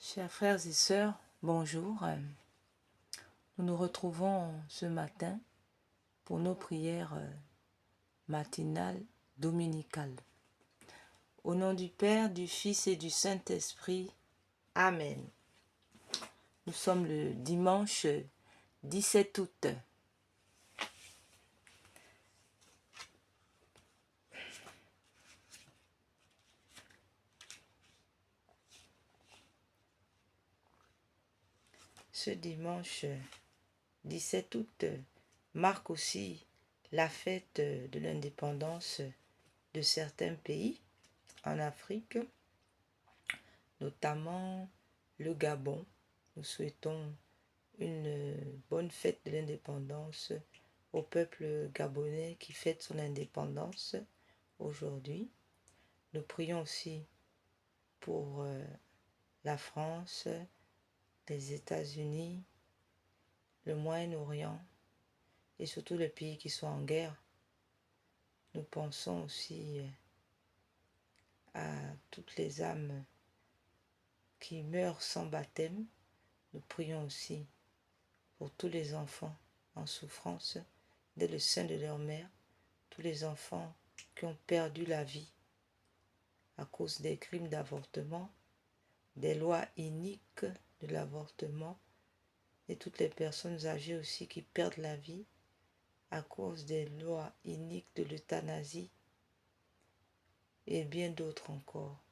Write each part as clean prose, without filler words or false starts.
Chers frères et sœurs, bonjour. Nous nous retrouvons ce matin pour nos prières matinales dominicales. Au nom du Père, du Fils et du Saint-Esprit. Amen. Nous sommes le dimanche 17 août. Ce dimanche 17 août marque aussi la fête de l'indépendance de certains pays en Afrique, notamment le Gabon. Nous souhaitons une bonne fête de l'indépendance au peuple gabonais qui fête son indépendance aujourd'hui. Nous prions aussi pour la France, les États-Unis, le Moyen-Orient et surtout les pays qui sont en guerre. Nous pensons aussi à toutes les âmes qui meurent sans baptême. Nous prions aussi pour tous les enfants en souffrance dès le sein de leur mère, tous les enfants qui ont perdu la vie à cause des crimes d'avortement, des lois iniques de l'avortement, et toutes les personnes âgées aussi qui perdent la vie à cause des lois iniques de l'euthanasie, et bien d'autres encore.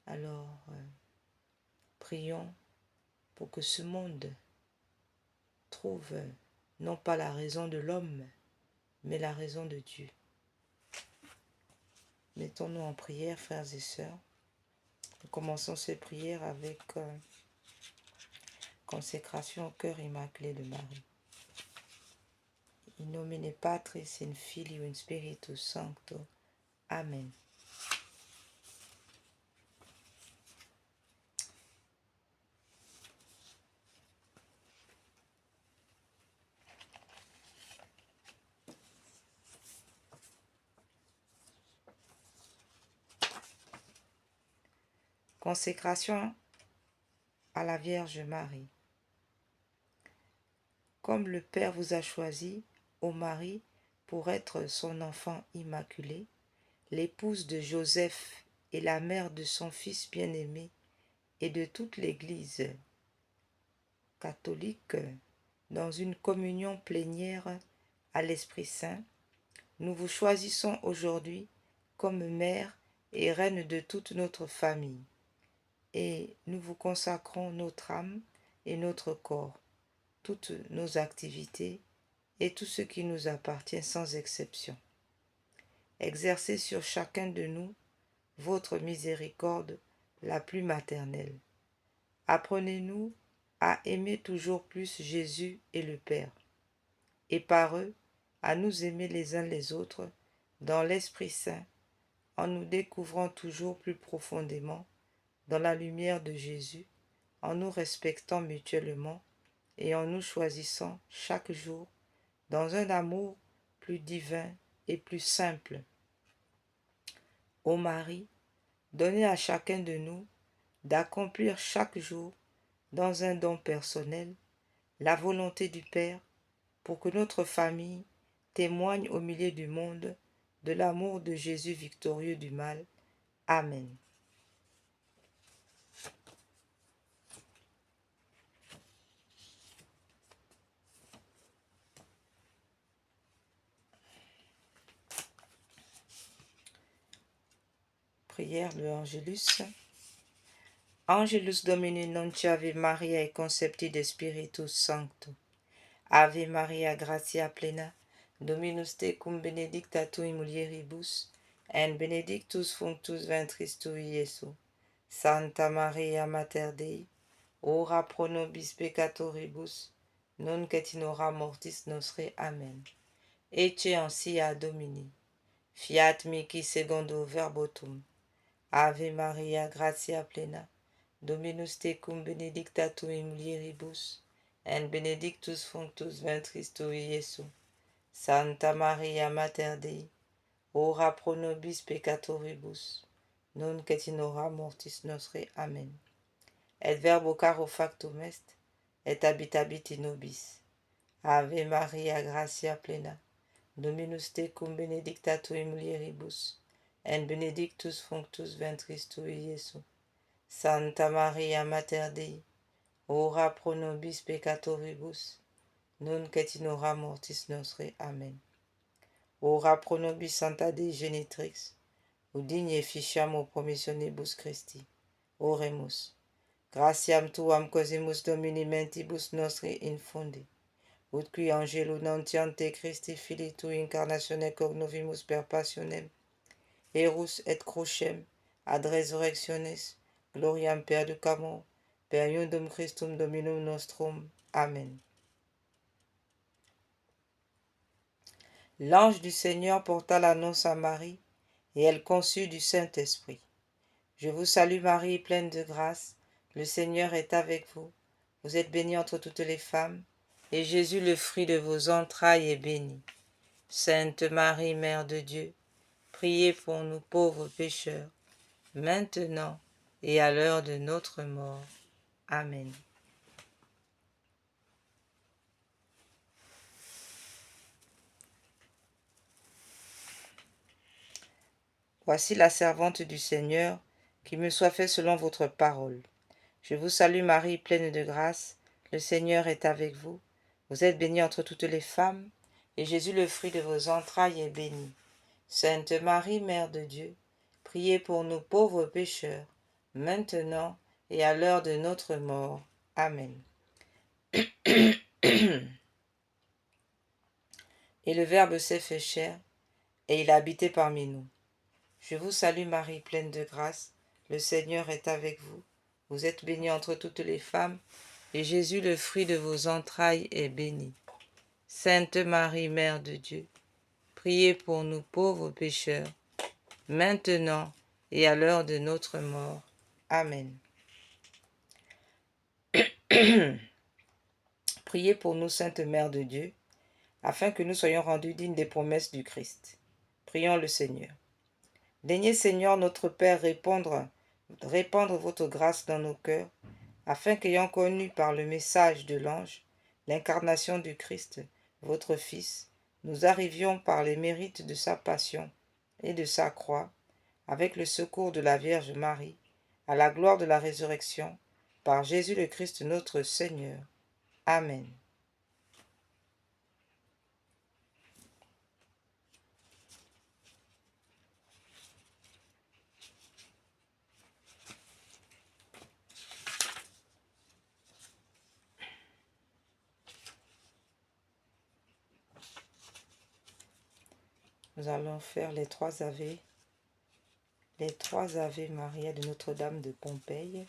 Alors, prions pour que ce monde trouve non pas la raison de l'homme, mais la raison de Dieu. Mettons-nous en prière, frères et sœurs. Nous commençons ces prières avec consécration au cœur immaculé de Marie. In nomine Patris, in Filio, in Spiritus Sancto. Amen. Consécration à la Vierge Marie. Comme le Père vous a choisi, ô Marie, pour être son enfant immaculé, l'épouse de Joseph et la mère de son Fils bien-aimé et de toute l'Église catholique, dans une communion plénière à l'Esprit Saint, nous vous choisissons aujourd'hui comme mère et reine de toute notre famille, et nous vous consacrons notre âme et notre corps, toutes nos activités et tout ce qui nous appartient sans exception. Exercez sur chacun de nous votre miséricorde la plus maternelle. Apprenez-nous à aimer toujours plus Jésus et le Père, et par eux à nous aimer les uns les autres dans l'Esprit Saint, en nous découvrant toujours plus profondément dans la lumière de Jésus, en nous respectant mutuellement et en nous choisissant chaque jour dans un amour plus divin et plus simple. Ô Marie, donnez à chacun de nous d'accomplir chaque jour, dans un don personnel, la volonté du Père, pour que notre famille témoigne au milieu du monde de l'amour de Jésus victorieux du mal. Amen. Prière de l'Angelus. Angelus Domini nuntiavi Maria et concepti de Spiritus Sancto. Ave Maria gratia plena, Dominus tecum benedicta tui mulieribus, et benedictus fructus ventris tui, Iesus. Santa Maria Mater Dei, ora pro nobis peccatoribus, nunc et in hora mortis nostre. Amen. Ecce ancia Domini. Fiat mihi secundo verbotum. Ave Maria gratia plena, Dominus tecum benedicta tui mulieribus, et benedictus fructus ventris tui, Iesus. Santa Maria Mater Dei, ora pro nobis peccatoribus, nunc et in hora mortis nostre. Amen. et verbo caro factum est, et habitabit in nobis. Ave Maria, gratia plena, Dominus tecum benedicta tui mulieribus, et benedictus fructus ventris tui, Iesus. Santa Maria, Mater Dei, ora pro nobis peccatoribus, nunc et in hora mortis nostre. Amen. Ora pro nobis Santa Dei Genitrix, udigne efficiamur promissionibus Christi. Oremus. Gratiam tuam cosimus Domini mentibus nostri infundi, ut qui angelo nuntiante Christi Filii tui incarnatione cognovimus per passionem, erus et crucem, ad resurrectionis, gloriam perducamur, per iundum Christum Dominum nostrum. Amen. L'ange du Seigneur porta l'annonce à Marie, et elle conçut du Saint-Esprit. Je vous salue Marie, pleine de grâce, le Seigneur est avec vous. Vous êtes bénie entre toutes les femmes, et Jésus, le fruit de vos entrailles, est béni. Sainte Marie, Mère de Dieu, priez pour nous pauvres pécheurs, maintenant et à l'heure de notre mort. Amen. Voici la servante du Seigneur, qu'il me soit fait selon votre parole. Je vous salue Marie, pleine de grâce, le Seigneur est avec vous. Vous êtes bénie entre toutes les femmes, et Jésus, le fruit de vos entrailles, est béni. Sainte Marie, Mère de Dieu, priez pour nous pauvres pécheurs, maintenant et à l'heure de notre mort. Amen. Et le Verbe s'est fait chair, et il a habité parmi nous. Je vous salue Marie, pleine de grâce, le Seigneur est avec vous. Vous êtes bénie entre toutes les femmes, et Jésus, le fruit de vos entrailles, est béni. Sainte Marie, Mère de Dieu, priez pour nous pauvres pécheurs, maintenant et à l'heure de notre mort. Amen. Priez pour nous, Sainte Mère de Dieu, afin que nous soyons rendus dignes des promesses du Christ. Prions le Seigneur. Daignez, Seigneur notre Père, répandre votre grâce dans nos cœurs, afin qu'ayant connu par le message de l'ange l'incarnation du Christ, votre Fils, nous arrivions par les mérites de sa passion et de sa croix, avec le secours de la Vierge Marie, à la gloire de la résurrection, par Jésus le Christ notre Seigneur. Amen. Nous allons faire les trois Ave Maria de Notre-Dame de Pompéi.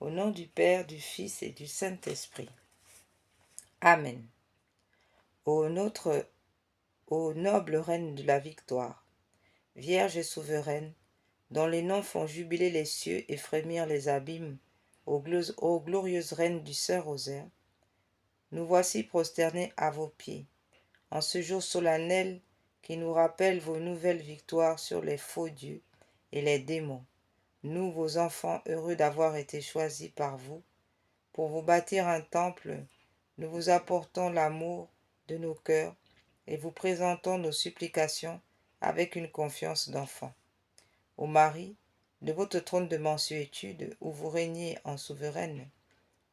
Au nom du Père, du Fils et du Saint-Esprit. Amen. Ô noble reine de la victoire, Vierge et souveraine, dont les noms font jubiler les cieux et frémir les abîmes, ô glorieuse reine du Saint-Rosaire, nous voici prosternés à vos pieds, en ce jour solennel qui nous rappelle vos nouvelles victoires sur les faux dieux et les démons. Nous, vos enfants, heureux d'avoir été choisis par vous, pour vous bâtir un temple, nous vous apportons l'amour de nos cœurs et vous présentons nos supplications avec une confiance d'enfant. Ô Marie, de votre trône de mansuétude, où vous régnez en souveraine,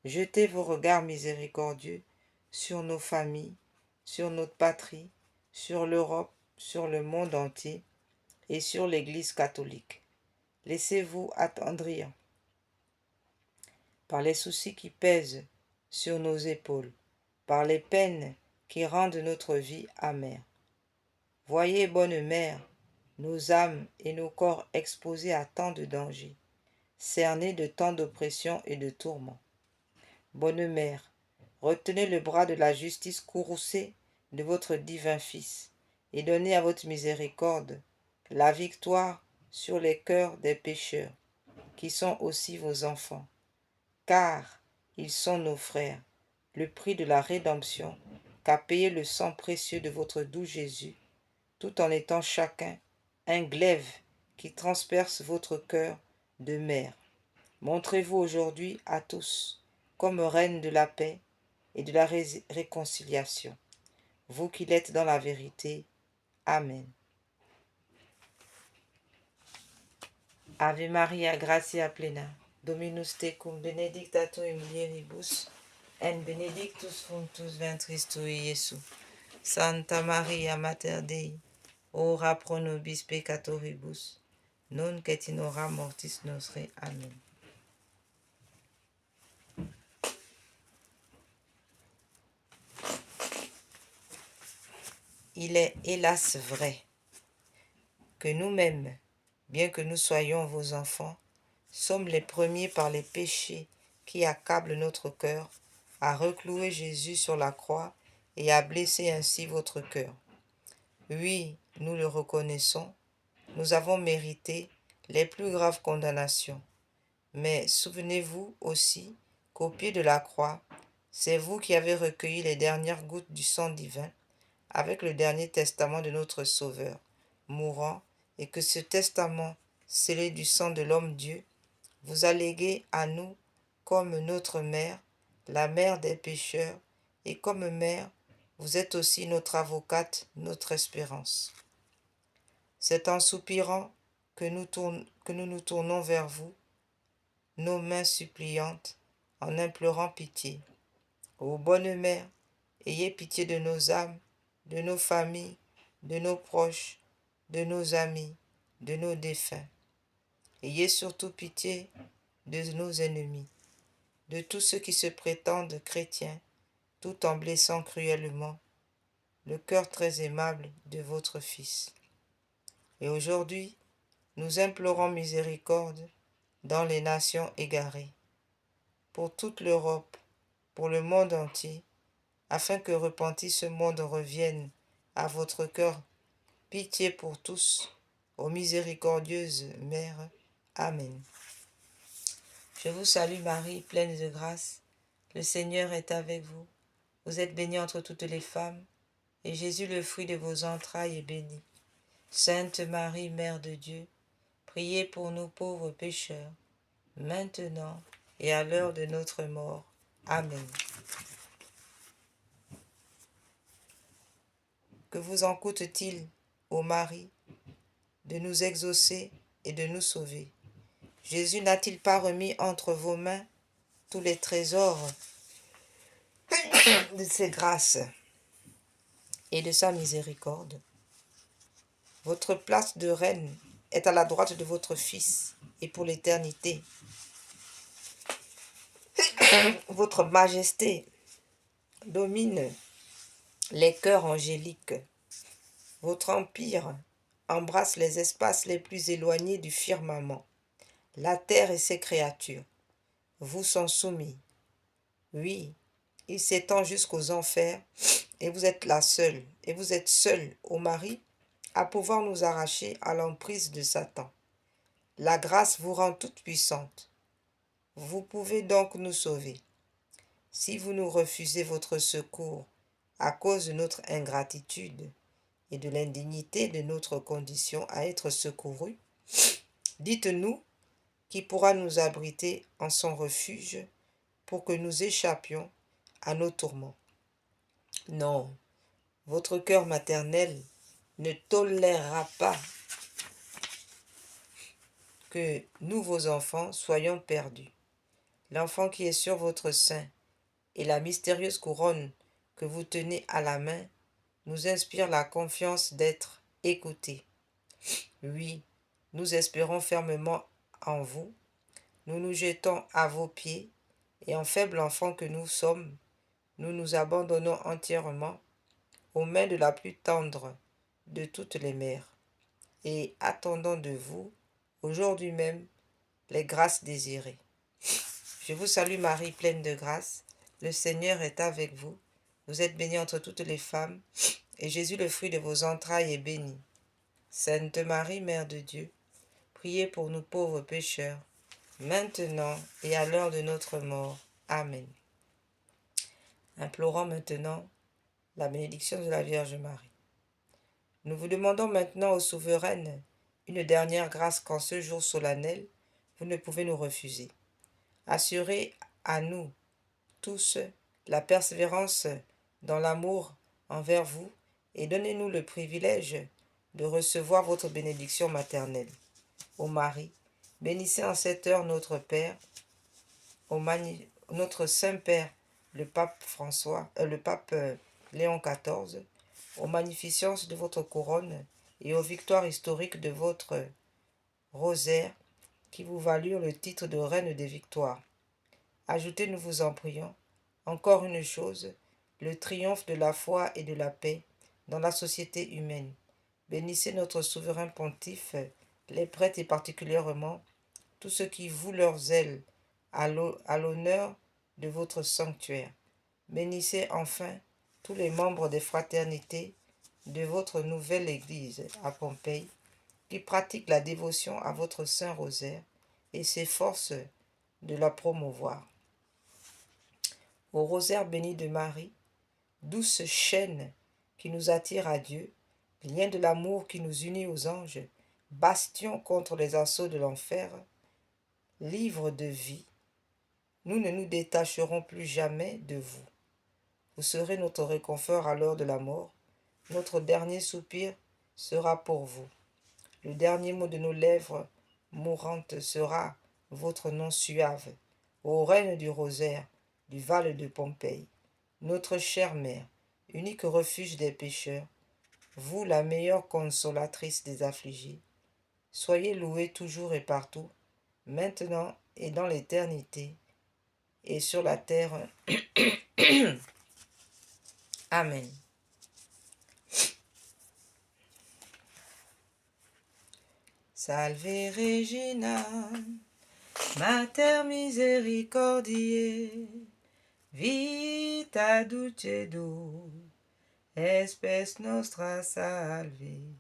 jetez vos regards miséricordieux sur nos familles, sur notre patrie, sur l'Europe, sur le monde entier et sur l'Église catholique. Laissez-vous attendrir par les soucis qui pèsent sur nos épaules, par les peines qui rendent notre vie amère. Voyez, bonne mère, nos âmes et nos corps exposés à tant de dangers, cernés de tant d'oppressions et de tourments. Bonne mère, retenez le bras de la justice courroucée de votre divin Fils, et donnez à votre miséricorde la victoire sur les cœurs des pécheurs, qui sont aussi vos enfants, car ils sont nos frères, le prix de la rédemption qu'a payé le sang précieux de votre doux Jésus, tout en étant chacun un glaive qui transperce votre cœur de mère. Montrez-vous aujourd'hui à tous comme reine de la paix et de la réconciliation, vous qui l'êtes dans la vérité. Amen. Ave Maria, gratia plena, Dominus tecum, benedicta tu in mulieribus, et benedictus fructus ventris tui, Iesus. Santa Maria, Mater Dei, ora pro nobis peccatoribus, nunc et in hora mortis nostre. Amen. Il est hélas vrai que nous-mêmes, bien que nous soyons vos enfants, sommes les premiers par les péchés qui accablent notre cœur à reclouer Jésus sur la croix et à blesser ainsi votre cœur. Oui, nous le reconnaissons, nous avons mérité les plus graves condamnations. Mais souvenez-vous aussi qu'au pied de la croix, c'est vous qui avez recueilli les dernières gouttes du sang divin avec le dernier testament de notre Sauveur, mourant, et que ce testament, scellé du sang de l'homme-dieu, vous a légué à nous comme notre mère, la mère des pécheurs, et comme mère, vous êtes aussi notre avocate, notre espérance. C'est en soupirant que nous nous tournons vers vous, nos mains suppliantes, en implorant pitié. Ô bonne mère, ayez pitié de nos âmes, de nos familles, de nos proches, de nos amis, de nos défunts. Ayez surtout pitié de nos ennemis, de tous ceux qui se prétendent chrétiens, tout en blessant cruellement le cœur très aimable de votre Fils. Et aujourd'hui, nous implorons miséricorde dans les nations égarées, pour toute l'Europe, pour le monde entier, afin que repenti ce monde revienne à votre cœur. Pitié pour tous, ô miséricordieuse Mère. Amen. Je vous salue Marie, pleine de grâce. Le Seigneur est avec vous. Vous êtes bénie entre toutes les femmes, et Jésus, le fruit de vos entrailles, est béni. Sainte Marie, Mère de Dieu, priez pour nous pauvres pécheurs, maintenant et à l'heure de notre mort. Amen. Que vous en coûte-t-il, ô Marie, de nous exaucer et de nous sauver? Jésus n'a-t-il pas remis entre vos mains tous les trésors de ses grâces et de sa miséricorde? Votre place de reine est à la droite de votre Fils, et pour l'éternité. Votre majesté domine les cœurs angéliques. Votre empire embrasse les espaces les plus éloignés du firmament. La terre et ses créatures vous sont soumis. Oui, il s'étend jusqu'aux enfers, et vous êtes là seul, et vous êtes seul, ô Marie, à pouvoir nous arracher à l'emprise de Satan. La grâce vous rend toute puissante. Vous pouvez donc nous sauver. Si vous nous refusez votre secours à cause de notre ingratitude et de l'indignité de notre condition à être secourus, dites-nous qui pourra nous abriter en son refuge pour que nous échappions à nos tourments. Non, votre cœur maternel ne tolérera pas que nous, vos enfants, soyons perdus. L'enfant qui est sur votre sein et la mystérieuse couronne que vous tenez à la main nous inspirent la confiance d'être écoutés. Oui, nous espérons fermement en vous. Nous nous jetons à vos pieds et en faible enfant que nous sommes, nous nous abandonnons entièrement aux mains de la plus tendre de toutes les mères et attendons de vous, aujourd'hui même, les grâces désirées. Je vous salue Marie, pleine de grâce. Le Seigneur est avec vous. Vous êtes bénie entre toutes les femmes, et Jésus, le fruit de vos entrailles, est béni. Sainte Marie, Mère de Dieu, priez pour nous pauvres pécheurs, maintenant et à l'heure de notre mort. Amen. Implorons maintenant la bénédiction de la Vierge Marie. Nous vous demandons maintenant, ô souveraine, une dernière grâce qu'en ce jour solennel, vous ne pouvez nous refuser. Assurez à nous tous la persévérance dans l'amour envers vous et donnez-nous le privilège de recevoir votre bénédiction maternelle. Ô Marie, bénissez en cette heure notre Père, notre Saint-Père, le pape Léon XIV, aux magnificences de votre couronne et aux victoires historiques de votre rosaire qui vous valurent le titre de Reine des Victoires. Ajoutez, nous vous en prions, encore une chose, le triomphe de la foi et de la paix dans la société humaine. Bénissez notre souverain pontife, les prêtres et particulièrement tous ceux qui vouent leurs zèle à l'honneur de votre sanctuaire. Bénissez enfin tous les membres des fraternités de votre nouvelle Église à Pompéi, qui pratiquent la dévotion à votre Saint Rosaire et s'efforcent de la promouvoir. Au rosaire béni de Marie, douce chaîne qui nous attire à Dieu, lien de l'amour qui nous unit aux anges, bastion contre les assauts de l'enfer, livre de vie, nous ne nous détacherons plus jamais de vous. Vous serez notre réconfort à l'heure de la mort. Notre dernier soupir sera pour vous. Le dernier mot de nos lèvres mourantes sera votre nom suave. Ô reine du rosaire, du val de Pompéi, notre chère mère, unique refuge des pécheurs, vous la meilleure consolatrice des affligés, soyez louée toujours et partout, maintenant et dans l'éternité, et sur la terre. Amen. Salve Regina, Mater misericordiae, vita dulcedo, espes nostra salve.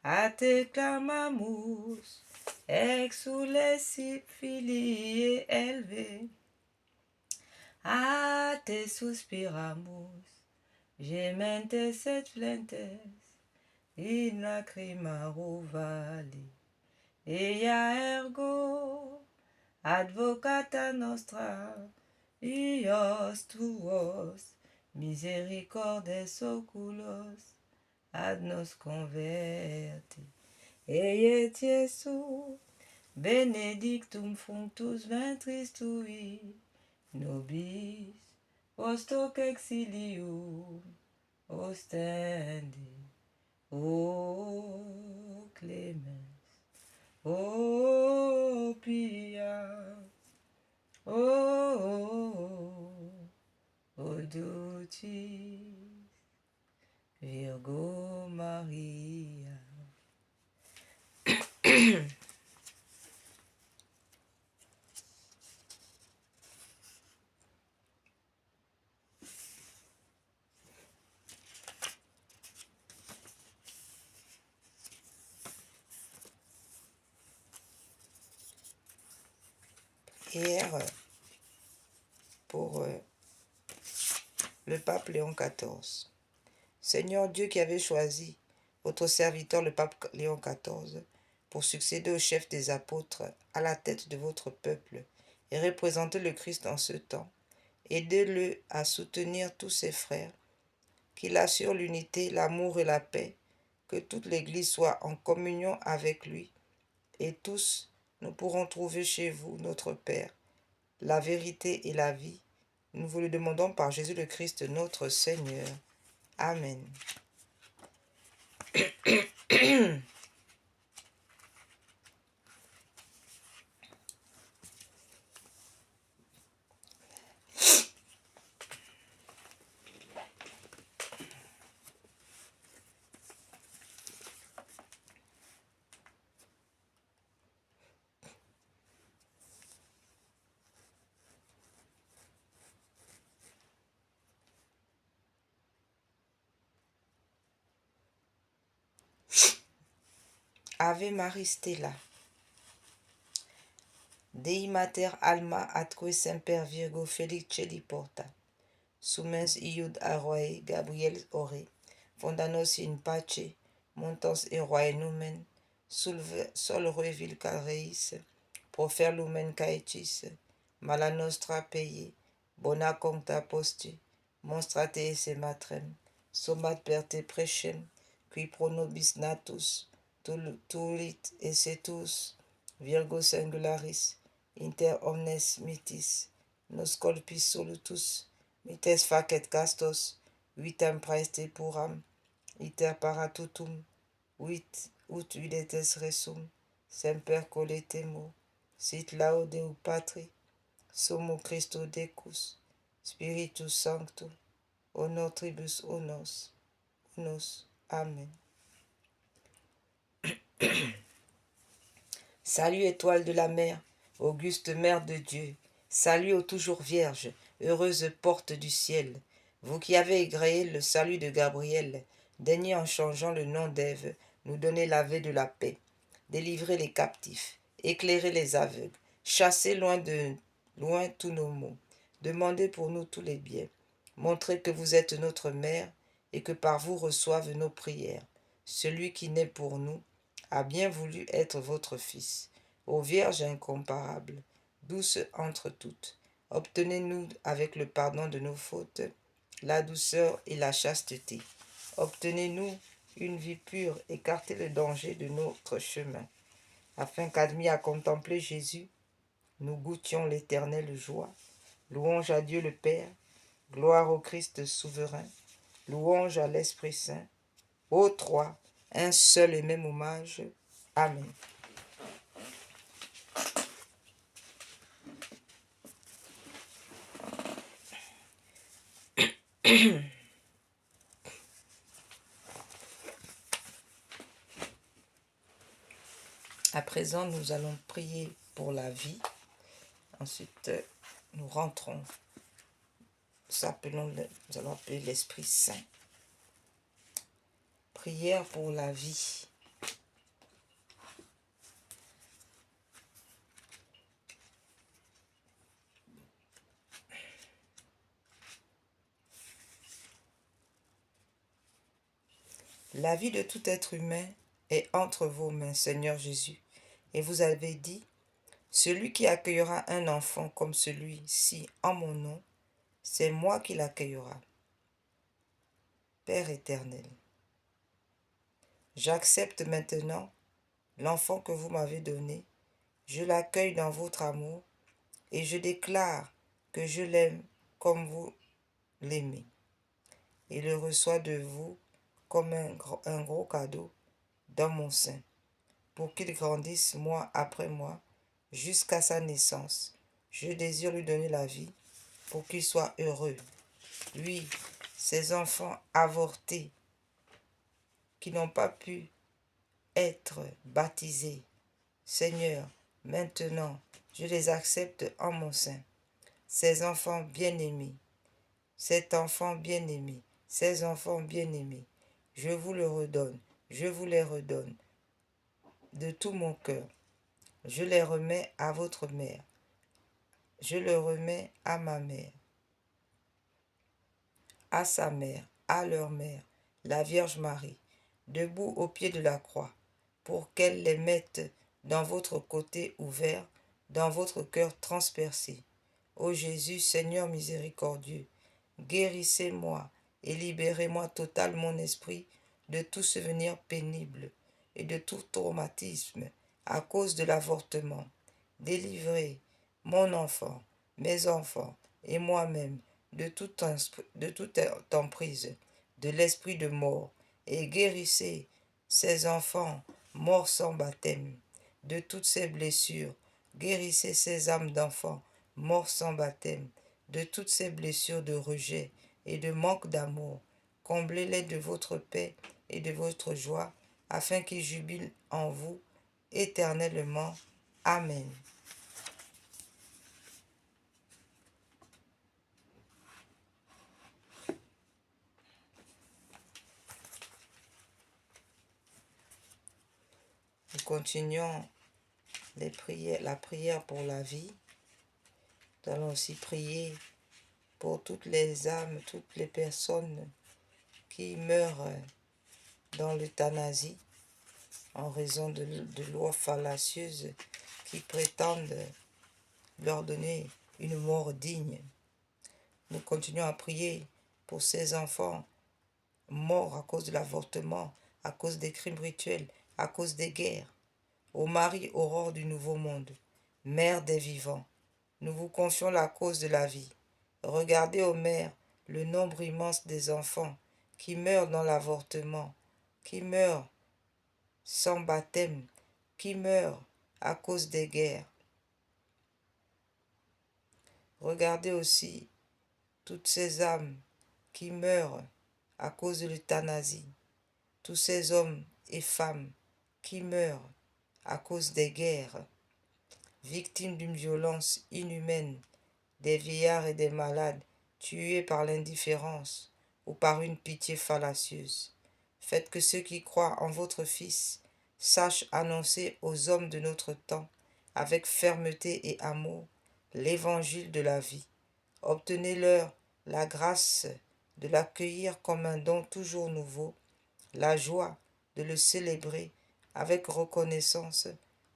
A te clamamus, exules filii elve, a te suspiramus, gementes et flentes, in lacrimarum vale. Ea ergo, advocata nostra, ios tuos, misericordes oculos, ad nos converti. Eiet Iesu, benedictum fructus ventris tui, nobis post hoc exilium ostendi. O clemens, o pia, o dulcis Virgo Maria. Prière pour le pape Léon XIV. Seigneur Dieu qui avait choisi votre serviteur le pape Léon XIV pour succéder au chef des apôtres à la tête de votre peuple et représenter le Christ en ce temps, aidez-le à soutenir tous ses frères, qu'il assure l'unité, l'amour et la paix, que toute l'Église soit en communion avec lui, et tous nous pourrons trouver chez vous, notre Père, la vérité et la vie. Nous vous le demandons par Jésus le Christ, notre Seigneur. Amen. Ave Maris Stella. Dei mater alma atque semper Virgo felice li porta. Sumens iud aroe Gabriel ore. Fondanos in pace, montans eroe numen, solve vilca reis, profer lumen caetis, mala nostra peye, bona concta posti, monstrate esse matrem, somat per te precem, qui pro nobis natus, tulit esse tus, Virgo singularis, inter omnes mitis, nos colpis solutus, mites facet castos, vitam praeste puram, iter paratutum, ut videtes resum, semper coletemo, sit laudeu Patri, Sumo Christo Decus, Spiritus Sancto, honor tribus honors. Amen. Salut étoile de la mer, auguste mère de Dieu, salut ô toujours vierge, heureuse porte du ciel, vous qui avez égréé le salut de Gabriel, daignez en changeant le nom d'Ève, nous donner la vée de la paix, délivrer les captifs, éclairer les aveugles, chasser loin tous nos maux, demandez pour nous tous les biens, montrez que vous êtes notre mère et que par vous reçoivent nos prières. Celui qui naît pour nous a bien voulu être votre fils. Ô Vierge incomparable, douce entre toutes, obtenez-nous avec le pardon de nos fautes, la douceur et la chasteté. Obtenez-nous une vie pure, écartez le danger de notre chemin, afin qu'admis à contempler Jésus, nous goûtions l'éternelle joie. Louange à Dieu le Père, gloire au Christ souverain, louange à l'Esprit Saint, aux trois, un seul et même hommage. Amen. À présent, nous allons prier pour la vie. Ensuite, nous rentrons. Nous allons appeler l'Esprit Saint. Prière pour la vie. La vie de tout être humain est entre vos mains, Seigneur Jésus. Et vous avez dit, celui qui accueillera un enfant comme celui-ci en mon nom, c'est moi qui l'accueillera. Père éternel, j'accepte maintenant l'enfant que vous m'avez donné, je l'accueille dans votre amour et je déclare que je l'aime comme vous l'aimez et le reçois de vous comme un gros cadeau dans mon sein pour qu'il grandisse mois après mois jusqu'à sa naissance. Je désire lui donner la vie pour qu'il soit heureux. Lui, ses enfants avortés qui n'ont pas pu être baptisés. Seigneur, maintenant, je les accepte en mon sein. Ces enfants bien-aimés, cet enfant bien-aimé, ces enfants bien-aimés, je vous le redonne, je vous les redonne de tout mon cœur. Je les remets à votre mère. Je le remets à ma mère, à sa mère, à leur mère, la Vierge Marie, debout au pied de la croix, pour qu'elle les mette dans votre côté ouvert, dans votre cœur transpercé. Ô Jésus, Seigneur miséricordieux, guérissez-moi et libérez-moi total mon esprit de tout souvenir pénible et de tout traumatisme à cause de l'avortement. Délivrez mon enfant, mes enfants et moi-même de toute emprise de l'esprit de mort et guérissez ces enfants morts sans baptême de toutes ces blessures. Guérissez ces âmes d'enfants morts sans baptême de toutes ces blessures de rejet et de manque d'amour. Comblez-les de votre paix et de votre joie, afin qu'ils jubilent en vous éternellement. Amen. continuons la prière pour la vie. Nous allons aussi prier pour toutes les âmes, toutes les personnes qui meurent dans l'euthanasie en raison de lois fallacieuses qui prétendent leur donner une mort digne. Nous continuons à prier pour ces enfants morts à cause de l'avortement, à cause des crimes rituels, à cause des guerres. Ô Marie, aurore du nouveau monde, mère des vivants, nous vous confions la cause de la vie. Regardez, ô mère, le nombre immense des enfants qui meurent dans l'avortement, qui meurent sans baptême, qui meurent à cause des guerres. Regardez aussi toutes ces âmes qui meurent à cause de l'euthanasie, tous ces hommes et femmes qui meurent à cause des guerres, victimes d'une violence inhumaine, des vieillards et des malades tués par l'indifférence ou par une pitié fallacieuse. Faites que ceux qui croient en votre Fils sachent annoncer aux hommes de notre temps, avec fermeté et amour, l'évangile de la vie. Obtenez-leur la grâce de l'accueillir comme un don toujours nouveau, la joie de le célébrer avec reconnaissance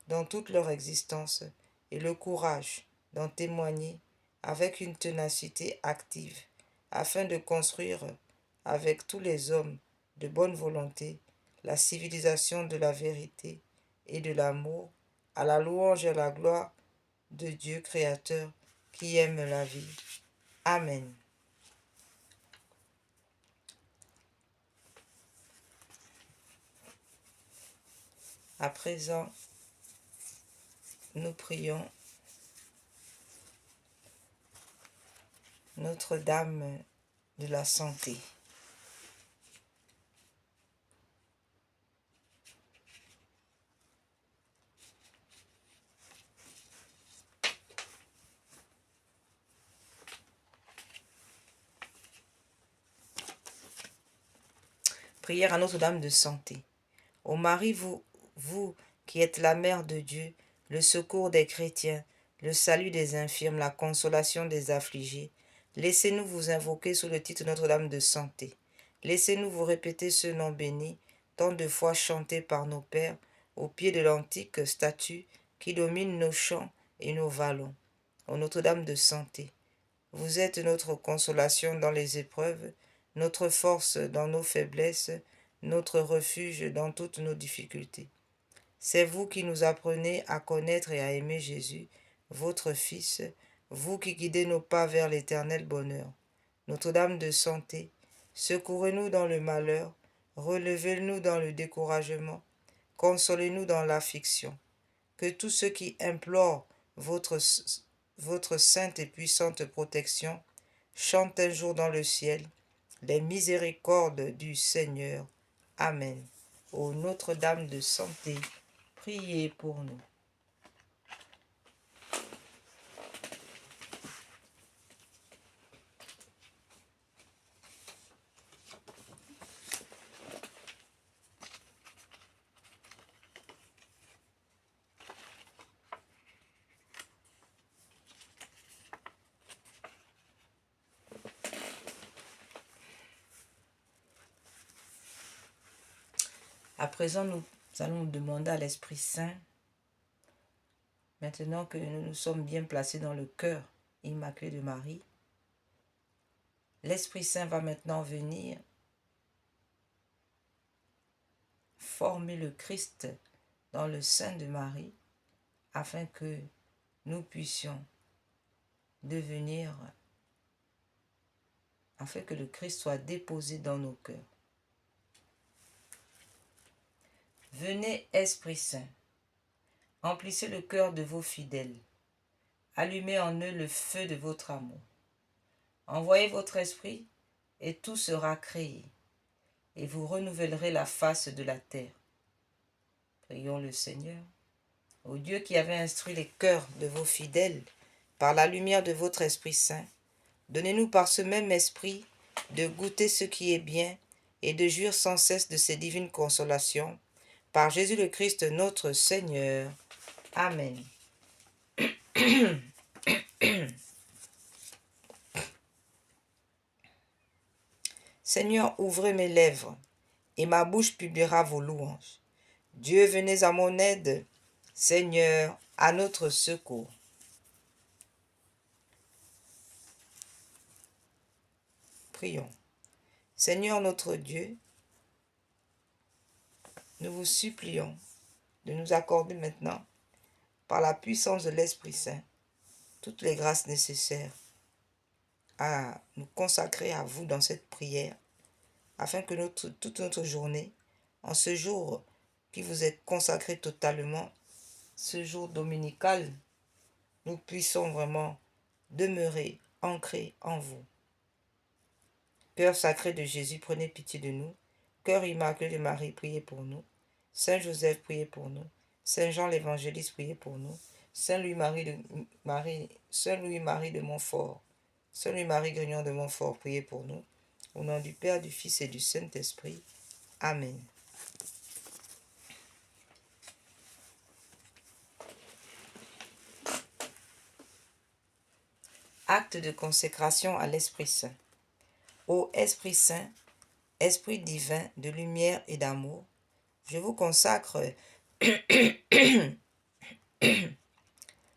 dans toute leur existence et le courage d'en témoigner avec une ténacité active afin de construire avec tous les hommes de bonne volonté la civilisation de la vérité et de l'amour à la louange et à la gloire de Dieu créateur qui aime la vie. Amen. À présent, nous prions Notre-Dame de la Santé. Prière à Notre-Dame de Santé. Ô Marie, vous qui êtes la mère de Dieu, le secours des chrétiens, le salut des infirmes, la consolation des affligés, laissez-nous vous invoquer sous le titre Notre-Dame de Santé. Laissez-nous vous répéter ce nom béni, tant de fois chanté par nos pères, au pied de l'antique statue qui domine nos champs et nos vallons. Ô Notre-Dame de Santé, vous êtes notre consolation dans les épreuves, notre force dans nos faiblesses, notre refuge dans toutes nos difficultés. C'est vous qui nous apprenez à connaître et à aimer Jésus, votre Fils, vous qui guidez nos pas vers l'éternel bonheur. Notre-Dame de Santé, secourez-nous dans le malheur, relevez-nous dans le découragement, consolez-nous dans l'affliction. Que tous ceux qui implorent votre sainte et puissante protection chantent un jour dans le ciel les miséricordes du Seigneur. Amen. Ô Notre-Dame de Santé, priez pour nous. À présent, nous allons demander à l'Esprit Saint, maintenant que nous nous sommes bien placés dans le cœur immaculé de Marie, l'Esprit Saint va maintenant venir former le Christ dans le sein de Marie afin que nous puissions devenir, afin que le Christ soit déposé dans nos cœurs. Venez, Esprit Saint, emplissez le cœur de vos fidèles, allumez en eux le feu de votre amour. Envoyez votre esprit et tout sera créé, et vous renouvellerez la face de la terre. Prions le Seigneur. Ô Dieu qui avez instruit les cœurs de vos fidèles par la lumière de votre Esprit Saint, donnez-nous par ce même esprit de goûter ce qui est bien et de jouir sans cesse de ces divines consolations, Par Jésus le Christ notre Seigneur. Amen. Seigneur, ouvrez mes lèvres, et ma bouche publiera vos louanges. Dieu, venez à mon aide. Seigneur, à notre secours. Prions. Seigneur notre Dieu, nous vous supplions de nous accorder maintenant, par la puissance de l'Esprit Saint, toutes les grâces nécessaires à nous consacrer à vous dans cette prière, afin que toute notre journée, en ce jour qui vous est consacré totalement, ce jour dominical, nous puissions vraiment demeurer ancrés en vous. Cœur sacré de Jésus, prenez pitié de nous. Cœur immaculé de Marie, priez pour nous. Saint Joseph, priez pour nous. Saint Jean l'Évangéliste, priez pour nous. Saint Louis-Marie de Montfort, Saint Louis-Marie Grignon de Montfort, priez pour nous. Au nom du Père, du Fils et du Saint-Esprit. Amen. Acte de consécration à l'Esprit Saint. Ô Esprit Saint, Esprit divin de lumière et d'amour, je vous consacre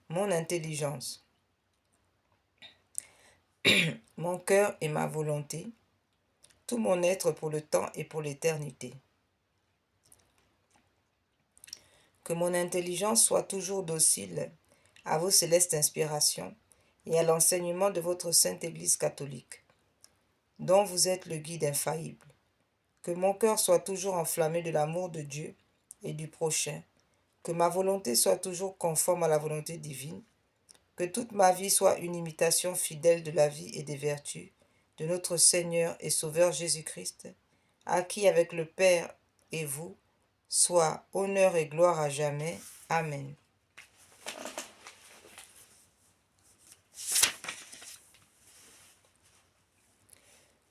mon intelligence, mon cœur et ma volonté, tout mon être pour le temps et pour l'éternité. Que mon intelligence soit toujours docile à vos célestes inspirations et à l'enseignement de votre Sainte Église catholique, dont vous êtes le guide infaillible. Que mon cœur soit toujours enflammé de l'amour de Dieu et du prochain, que ma volonté soit toujours conforme à la volonté divine, que toute ma vie soit une imitation fidèle de la vie et des vertus de notre Seigneur et Sauveur Jésus-Christ, à qui avec le Père et vous, soit honneur et gloire à jamais. Amen.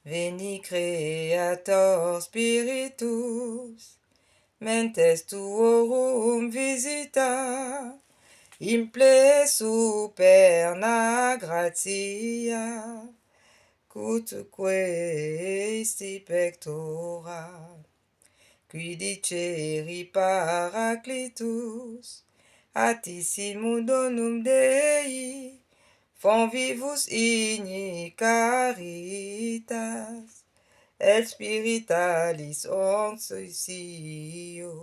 Veni Creator Spiritus, mentes tuorum visita, imple superna gratia, cutque isti pectora, qui diceri Paraclitus, attissimum donum Dei, fonvivus igni caritas, et spiritualis oncisio.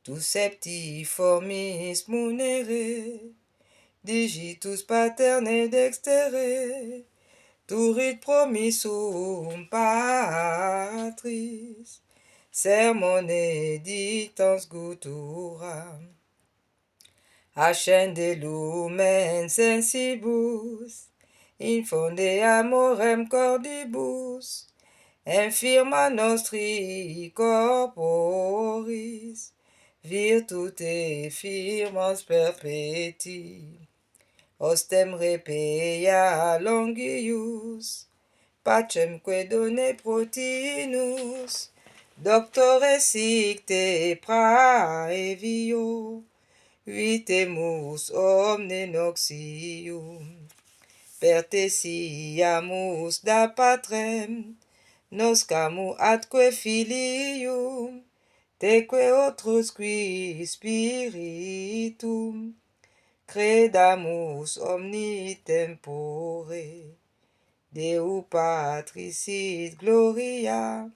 Tu septiformis munere, digitus paterne dextere, turit promissum patris, sermone dictans guturam. Ascende lumen sensibus, infonde amorem cordibus, infirma nostri corporis, virtute firmans perpeti. Ostem repeia longius, pacemque done protinus, doctore sicte praevio, vitemus omne noxium. Pertesiamus da patrem, noscamu atque filium, teque otrusqui spiritum, credamus omni tempore. Deu Patris sit gloria,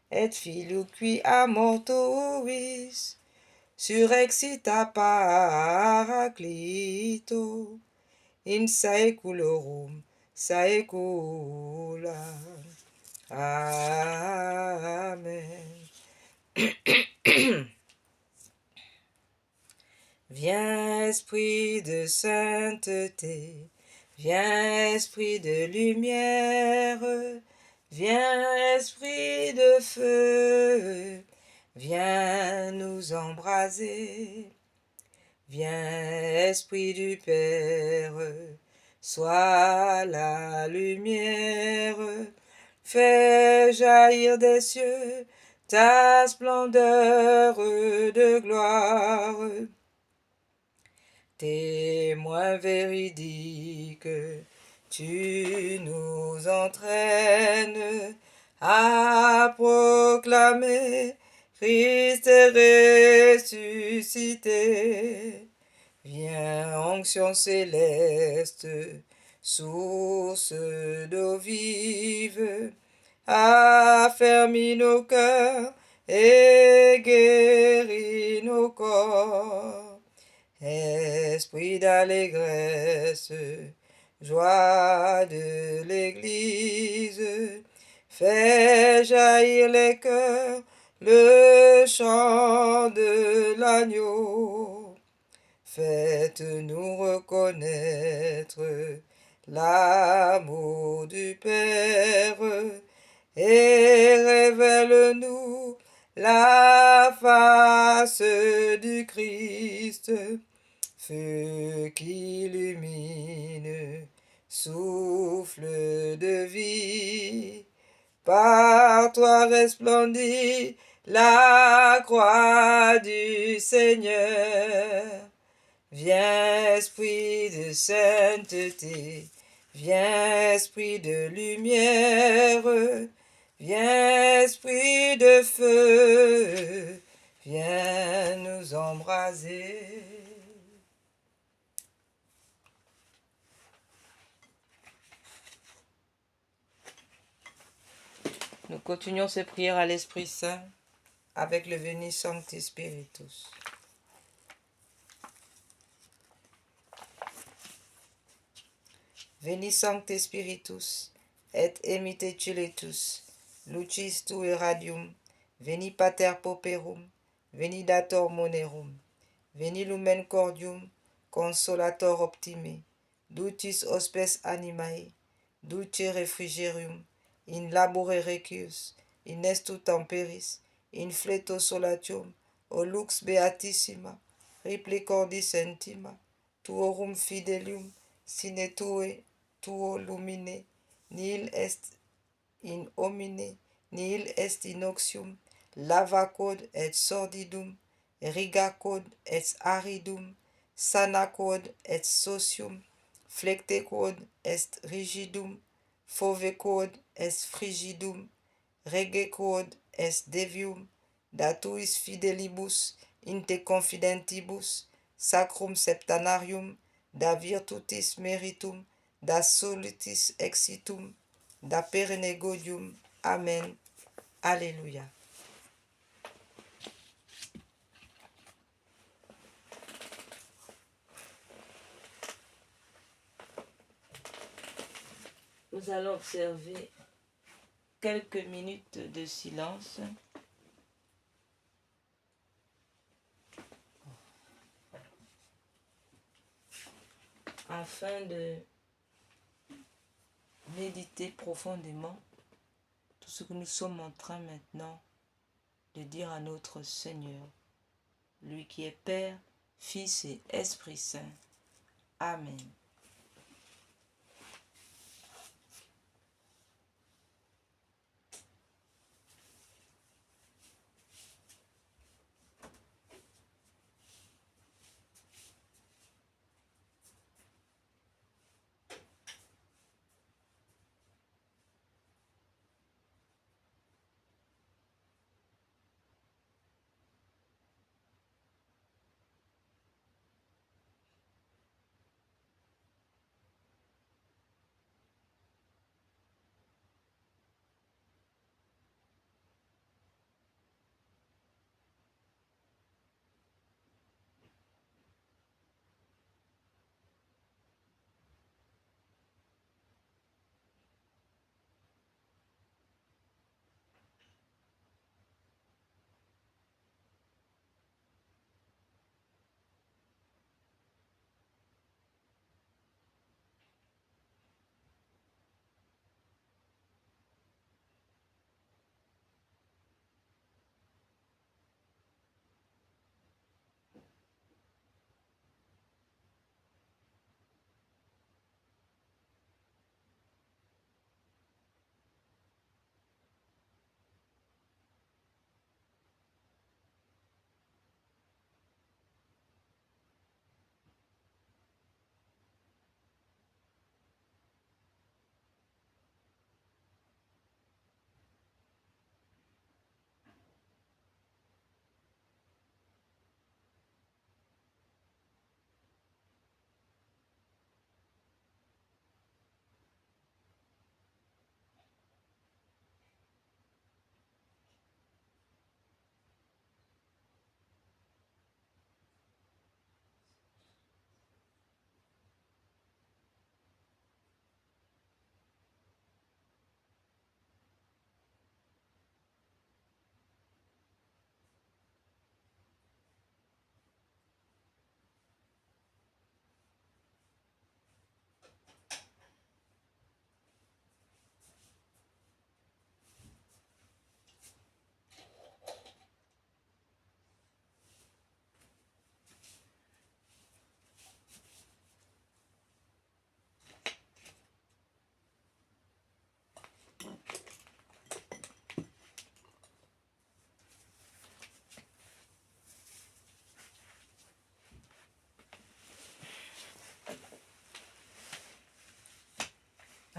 et Filii qui a mortuis, surrexita Paraclito, in saeculorum saecula. Amen. Viens, Esprit de sainteté, viens, Esprit de lumière, viens, Esprit de feu, viens nous embraser. Viens, Esprit du Père, sois la lumière, fais jaillir des cieux ta splendeur de gloire. Témoin véridique, tu nous entraînes à proclamer Christ est ressuscité. Viens, onction céleste, source d'eau vive, affermis nos cœurs et guéris nos corps. Esprit d'allégresse, joie de l'Église, fais jaillir les cœurs le chant de l'agneau. Faites-nous reconnaître l'amour du Père et révèle-nous la face du Christ, feu qui illumine, souffle de vie. Par toi resplendit la croix du Seigneur. Viens, esprit de sainteté, viens, esprit de lumière, viens, esprit de feu, viens nous embraser. Nous continuons ces prières à l'Esprit Saint avec le Veni Sancti Spiritus. Veni Sancte Spiritus, et emite tuletus, lucis tue radium, veni pater pauperum, veni dator monerum, veni lumen cordium, consolator optime, ducis hospes animae, dulce refrigerium, in labore requius, in estu temperis, in fleto solatium, o lux beatissima, replicordis intima, tuorum fidelium, sine tuo lumine, nihil est in homine, nihil est in oxium, lava quod et sordidum, riga quod et aridum, sana quod et socium, flecte quod est rigidum, fove quod est frigidum, rege quod est devium, datuis fidelibus in te confidentibus, sacrum septenarium, da virtutis meritum, da solitis exitum, da perenne gaudium. Amen. Alléluia. Nous allons observer quelques minutes de silence afin de méditer profondément tout ce que nous sommes en train maintenant de dire à notre Seigneur, lui qui est Père, Fils et Esprit Saint. Amen.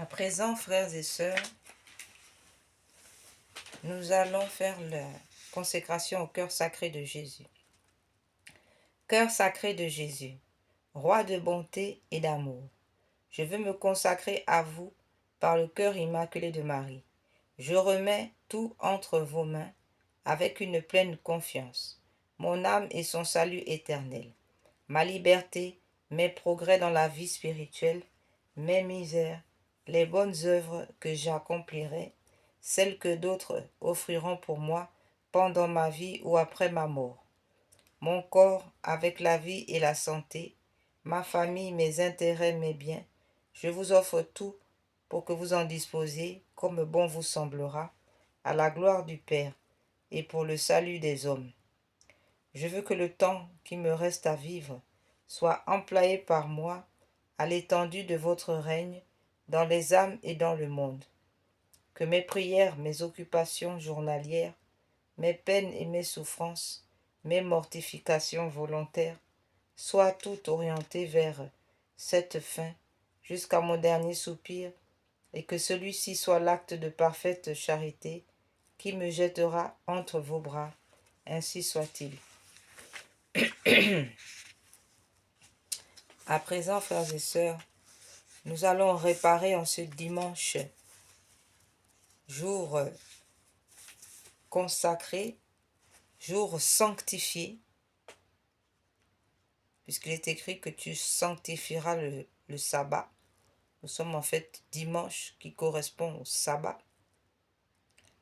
À présent, frères et sœurs, nous allons faire la consécration au cœur sacré de Jésus. Cœur sacré de Jésus, roi de bonté et d'amour, je veux me consacrer à vous par le cœur immaculé de Marie. Je remets tout entre vos mains avec une pleine confiance, mon âme et son salut éternel, ma liberté, mes progrès dans la vie spirituelle, mes misères, les bonnes œuvres que j'accomplirai, celles que d'autres offriront pour moi pendant ma vie ou après ma mort. Mon corps avec la vie et la santé, ma famille, mes intérêts, mes biens, je vous offre tout pour que vous en disposiez comme bon vous semblera, à la gloire du Père et pour le salut des hommes. Je veux que le temps qui me reste à vivre soit employé par moi à l'étendue de votre règne dans les âmes et dans le monde. Que mes prières, mes occupations journalières, mes peines et mes souffrances, mes mortifications volontaires, soient toutes orientées vers cette fin jusqu'à mon dernier soupir, et que celui-ci soit l'acte de parfaite charité qui me jettera entre vos bras. Ainsi soit-il. À présent, frères et sœurs, nous allons réparer en ce dimanche, jour consacré, jour sanctifié, puisqu'il est écrit que tu sanctifieras le sabbat. Nous sommes en fait dimanche qui correspond au sabbat.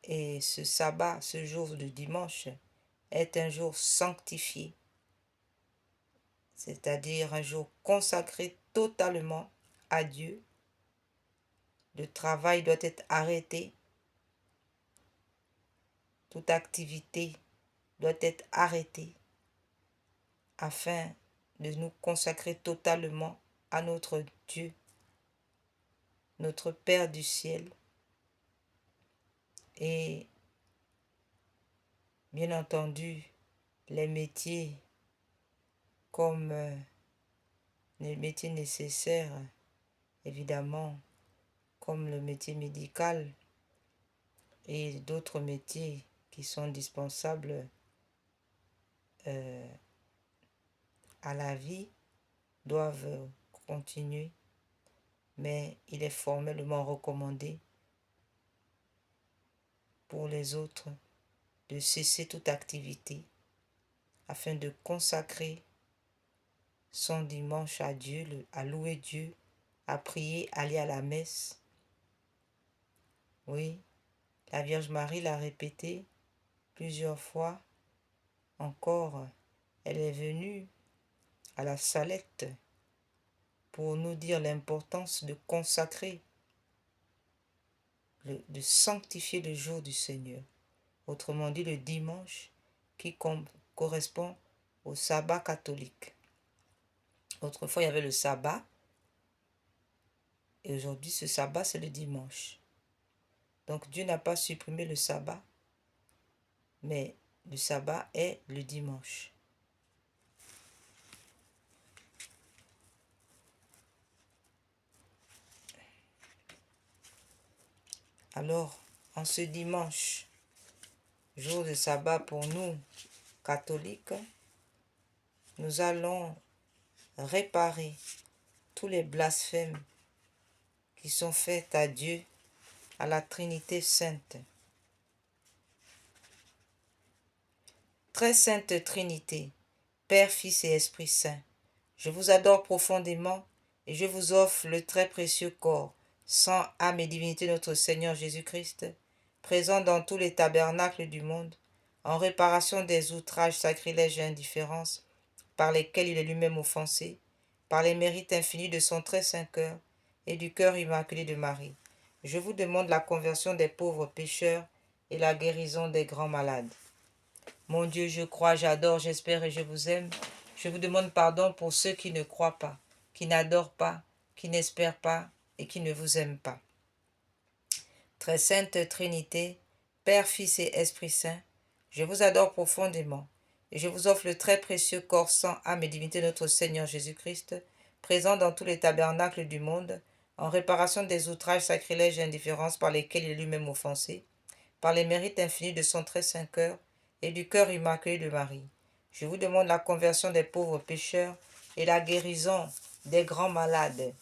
Et ce sabbat, ce jour de dimanche, est un jour sanctifié, c'est-à-dire un jour consacré totalement à Dieu. Le travail doit être arrêté, toute activité doit être arrêtée afin de nous consacrer totalement à notre Dieu, notre Père du ciel. Et bien entendu, les métiers comme les métiers nécessaires, évidemment, comme le métier médical et d'autres métiers qui sont indispensables à la vie, doivent continuer, mais il est formellement recommandé pour les autres de cesser toute activité afin de consacrer son dimanche à Dieu, à louer Dieu, à prier, à aller à la messe. Oui, la Vierge Marie l'a répété plusieurs fois encore. Elle est venue à la Salette pour nous dire l'importance de consacrer, de sanctifier le jour du Seigneur. Autrement dit, le dimanche qui correspond au sabbat catholique. Autrefois, il y avait le sabbat. Et aujourd'hui, ce sabbat, c'est le dimanche. Donc, Dieu n'a pas supprimé le sabbat, mais le sabbat est le dimanche. Alors, en ce dimanche, jour de sabbat pour nous, catholiques, nous allons réparer tous les blasphèmes qui sont faits à Dieu, à la Trinité sainte. Très sainte Trinité, Père, Fils et Esprit Saint, je vous adore profondément et je vous offre le très précieux corps, sang, âme et divinité de notre Seigneur Jésus-Christ, présent dans tous les tabernacles du monde, en réparation des outrages, sacrilèges et indifférences par lesquels il est lui-même offensé, par les mérites infinis de son très saint cœur et du cœur immaculé de Marie. Je vous demande la conversion des pauvres pécheurs et la guérison des grands malades. Mon Dieu, je crois, j'adore, j'espère et je vous aime. Je vous demande pardon pour ceux qui ne croient pas, qui n'adorent pas, qui n'espèrent pas et qui ne vous aiment pas. Très sainte Trinité, Père, Fils et Esprit Saint, je vous adore profondément et je vous offre le très précieux corps, sang, âme et divinité de notre Seigneur Jésus-Christ, présent dans tous les tabernacles du monde, en réparation des outrages, sacrilèges et indifférences par lesquels il est lui-même offensé, par les mérites infinis de son très saint cœur et du cœur immaculé de Marie. Je vous demande la conversion des pauvres pécheurs et la guérison des grands malades.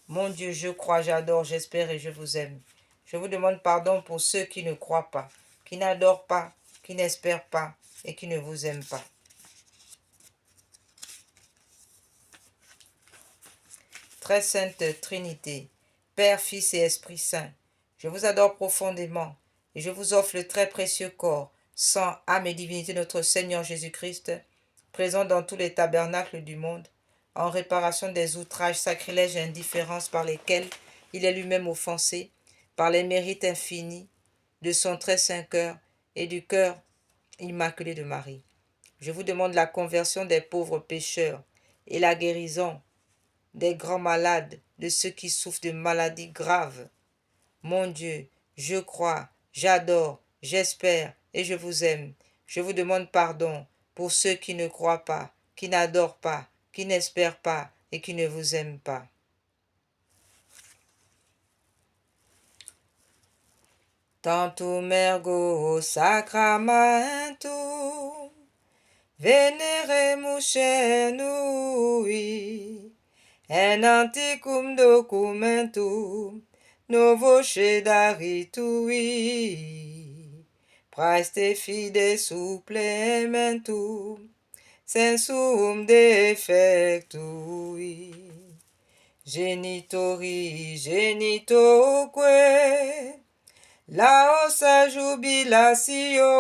Mon Dieu, je crois, j'adore, j'espère et je vous aime. Je vous demande pardon pour ceux qui ne croient pas, qui n'adorent pas, qui n'espèrent pas et qui ne vous aiment pas. Très sainte Trinité, Père, Fils et Esprit Saint, je vous adore profondément et je vous offre le très précieux corps, sang, âme et divinité de notre Seigneur Jésus-Christ, présent dans tous les tabernacles du monde, en réparation des outrages, sacrilèges et indifférences par lesquels il est lui-même offensé, par les mérites infinis de son très saint cœur et du cœur immaculé de Marie. Je vous demande la conversion des pauvres pécheurs et la guérison des grands malades, de ceux qui souffrent de maladies graves. Mon Dieu, je crois, j'adore, j'espère et je vous aime. Je vous demande pardon pour ceux qui ne croient pas, qui n'adorent pas, qui n'espèrent pas et qui ne vous aiment pas. Tantum ergo sacramentum veneremus cenui, en anticum documentum novo cedaritui, praeste fide supplementum sensum defectui, genitori genitoque laosa jubilatio,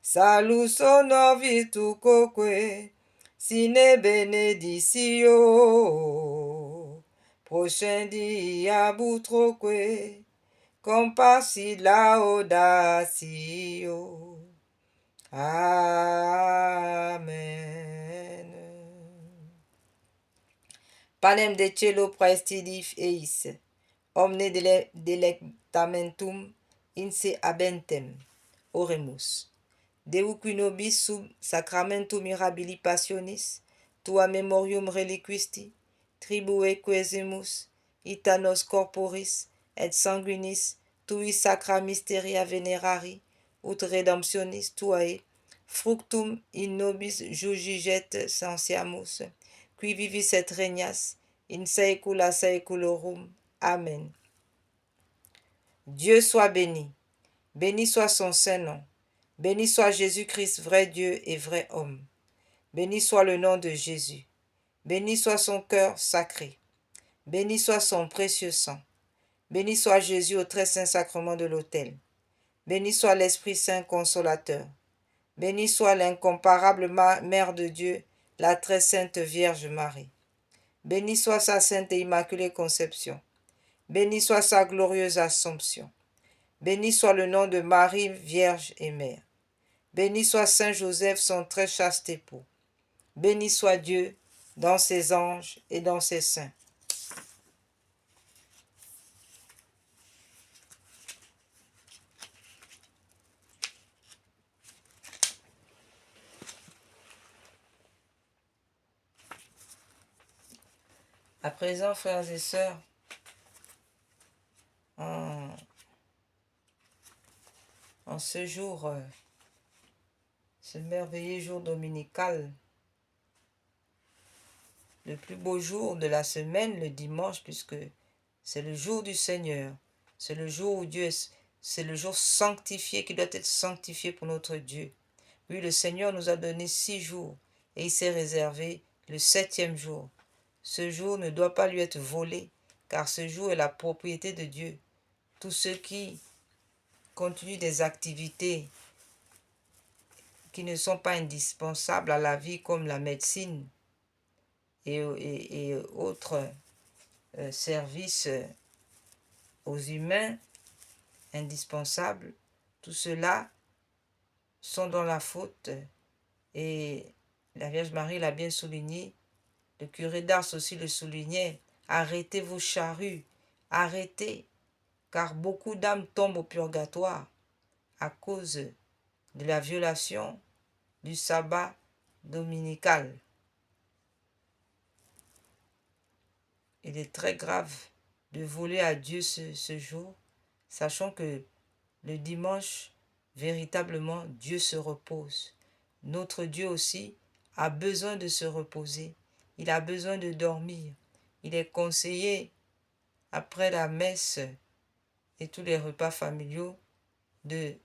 salus honor virtucoque sine beneditio, procendi compassi laudatio. Amen. Panem de cielo praestidif eis, omne delectamentum in se habentem. Oremus. Deu qui nobis sub sacramentum mirabili passionis, tua memorium reliquisti, tribue quesimus, itanos corporis, et sanguinis, tui sacra mysteria venerari, ut redemptionis tuae, fructum in nobis jugiget sensiamus, qui vivis et regnas, in saecula saeculorum. Amen. Dieu soit béni. Béni soit son saint nom. Béni soit Jésus-Christ, vrai Dieu et vrai homme. Béni soit le nom de Jésus. Béni soit son cœur sacré. Béni soit son précieux sang. Béni soit Jésus au très saint sacrement de l'autel. Béni soit l'Esprit Saint consolateur. Béni soit l'incomparable Mère de Dieu, la très sainte Vierge Marie. Béni soit sa sainte et immaculée conception. Béni soit sa glorieuse Assomption. Béni soit le nom de Marie, Vierge et Mère. Béni soit Saint Joseph, son très chaste époux. Béni soit Dieu dans ses anges et dans ses saints. À présent, frères et sœurs, en ce jour, ce merveilleux jour dominical, le plus beau jour de la semaine, le dimanche, puisque c'est le jour du Seigneur. C'est le jour où c'est le jour sanctifié qui doit être sanctifié pour notre Dieu. Oui, le Seigneur nous a donné 6 jours et il s'est réservé le 7e jour. Ce jour ne doit pas lui être volé, car ce jour est la propriété de Dieu. Tous ceux qui continuent des activités qui ne sont pas indispensables à la vie, comme la médecine et autres services aux humains indispensables, tout cela sont dans la faute. Et la Vierge Marie l'a bien souligné, le curé d'Ars aussi le soulignait, arrêtez vos charrues, arrêtez, car beaucoup d'âmes tombent au purgatoire à cause de la violation du sabbat dominical. il est très grave de voler à Dieu ce jour, sachant que le dimanche, véritablement, Dieu se repose. Notre Dieu aussi a besoin de se reposer. Il a besoin de dormir. Il est conseillé, après la messe et tous les repas familiaux, de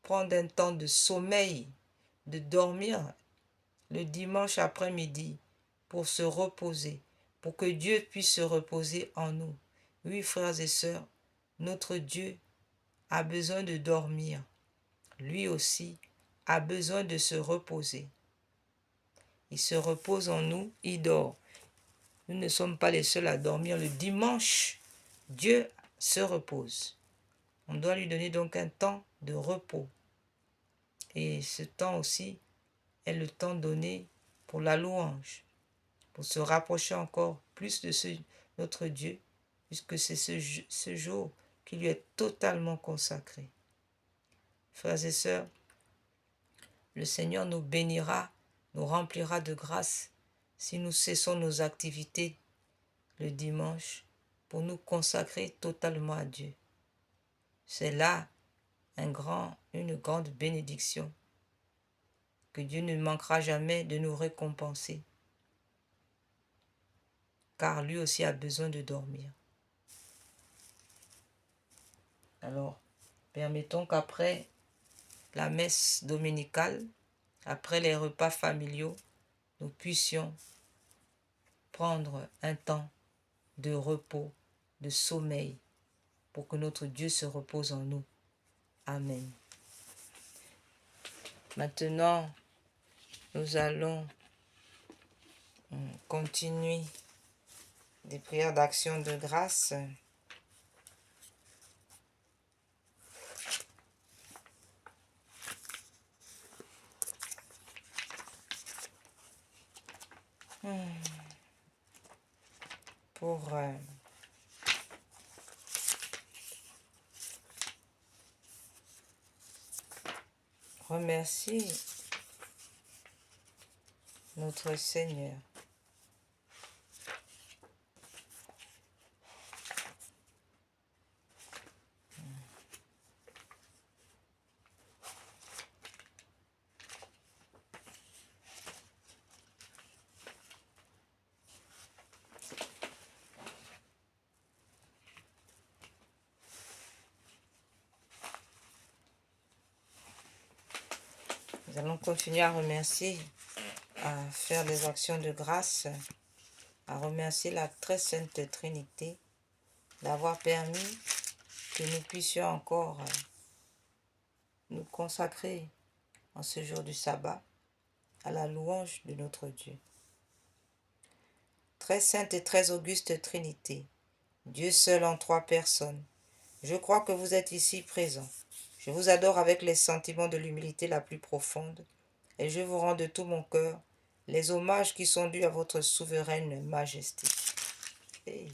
prendre un temps de sommeil, de dormir le dimanche après-midi pour se reposer, pour que Dieu puisse se reposer en nous. Oui, frères et sœurs, notre Dieu a besoin de dormir. Lui aussi a besoin de se reposer. Il se repose en nous, il dort. Nous ne sommes pas les seuls à dormir. Le dimanche, Dieu se repose. On doit lui donner donc un temps de repos. Et ce temps aussi est le temps donné pour la louange, pour se rapprocher encore plus de notre Dieu, puisque c'est ce jour qui lui est totalement consacré. Frères et sœurs, le Seigneur nous bénira, nous remplira de grâce si nous cessons nos activités le dimanche pour nous consacrer totalement à Dieu. C'est là une grande bénédiction que Dieu ne manquera jamais de nous récompenser, car lui aussi a besoin de dormir. Alors, permettons qu'après la messe dominicale, après les repas familiaux, nous puissions prendre un temps de repos, de sommeil, pour que notre Dieu se repose en nous. Amen. Maintenant, nous allons continuer des prières d'action de grâce. Pour remercier notre Seigneur. Nous allons continuer à remercier, à faire des actions de grâce, à remercier la très sainte Trinité d'avoir permis que nous puissions encore nous consacrer en ce jour du sabbat à la louange de notre Dieu. Très sainte et très auguste Trinité, Dieu seul en trois personnes, je crois que vous êtes ici présents. Je vous adore avec les sentiments de l'humilité la plus profonde, et je vous rends de tout mon cœur les hommages qui sont dus à votre souveraine majesté. Et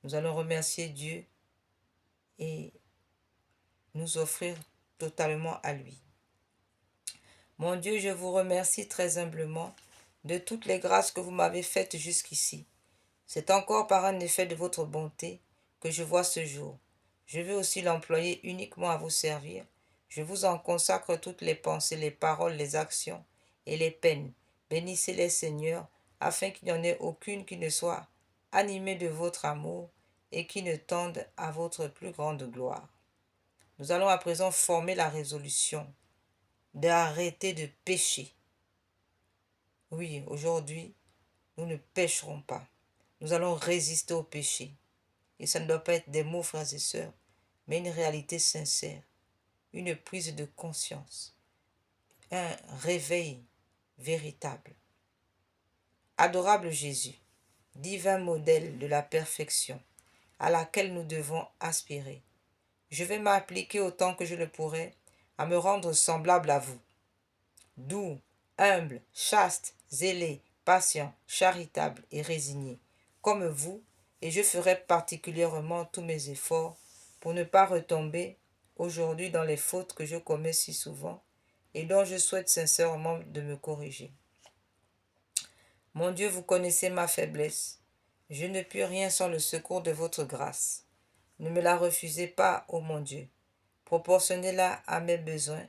nous allons remercier Dieu et nous offrir totalement à lui. Mon Dieu, je vous remercie très humblement de toutes les grâces que vous m'avez faites jusqu'ici. C'est encore par un effet de votre bonté que je vois ce jour. Je veux aussi l'employer uniquement à vous servir. Je vous en consacre toutes les pensées, les paroles, les actions et les peines. Bénissez-les, Seigneur, afin qu'il n'y en ait aucune qui ne soit animée de votre amour et qui ne tende à votre plus grande gloire. Nous allons à présent former la résolution d'arrêter de pécher. Oui, aujourd'hui, nous ne pécherons pas. Nous allons résister au péché. Et ça ne doit pas être des mots, frères et sœurs, mais une réalité sincère, une prise de conscience, un réveil véritable. Adorable Jésus, divin modèle de la perfection à laquelle nous devons aspirer, je vais m'appliquer autant que je le pourrai à me rendre semblable à vous. Doux, humble, chaste, zélé, patient, charitable et résigné, comme vous, et je ferai particulièrement tous mes efforts pour ne pas retomber aujourd'hui dans les fautes que je commets si souvent et dont je souhaite sincèrement de me corriger. Mon Dieu, vous connaissez ma faiblesse. Je ne puis rien sans le secours de votre grâce. Ne me la refusez pas, ô mon Dieu. Proportionnez-la à mes besoins.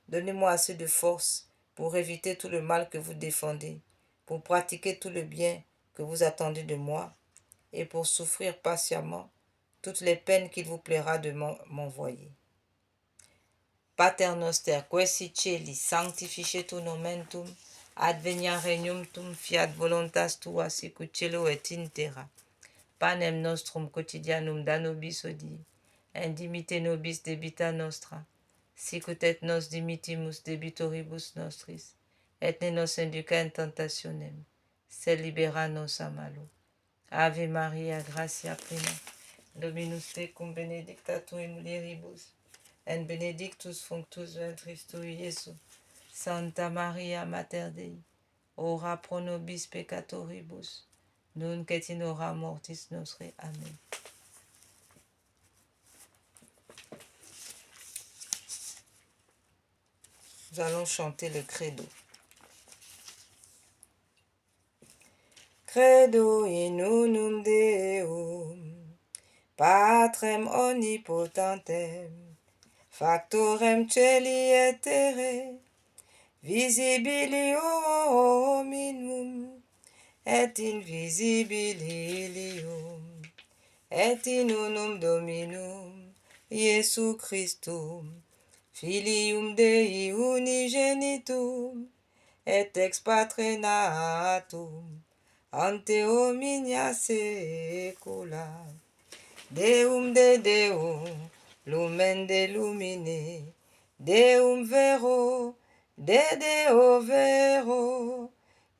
Donnez-moi assez de force pour éviter tout le mal que vous défendez, pour pratiquer tout le bien que vous attendez de moi, et pour souffrir patiemment toutes les peines qu'il vous plaira de m'envoyer. Pater noster, quae celi, sanctificetur nomen tuum, advenia regnum tuum, fiat voluntas tua sicut cielo et in terra. Panem nostrum quotidianum da nobis hodie, et dimitte nobis debita nostra, sicut et nos dimittimus debitoribus nostris, et ne nos induca in tentationem, sed libera nos a malo. Ave Maria, gratia plena, Dominus tecum benedicta tu in mulieribus, et benedictus fructus ventris tui, Iesus. Santa Maria, Mater Dei, ora pro nobis peccatoribus, nunc et in hora mortis nostre. Amen. Nous allons chanter le credo. Credo in unum Deum, Patrem omnipotentem, Factorem celi et terrae, visibilium hominum, et invisibilium, et in unum Dominum, Iesu Christum, Filium Dei unigenitum, et ex Patre natum, ante hominia saecula. Deum de Deum, lumen de lumine, Deum vero, de Deo vero,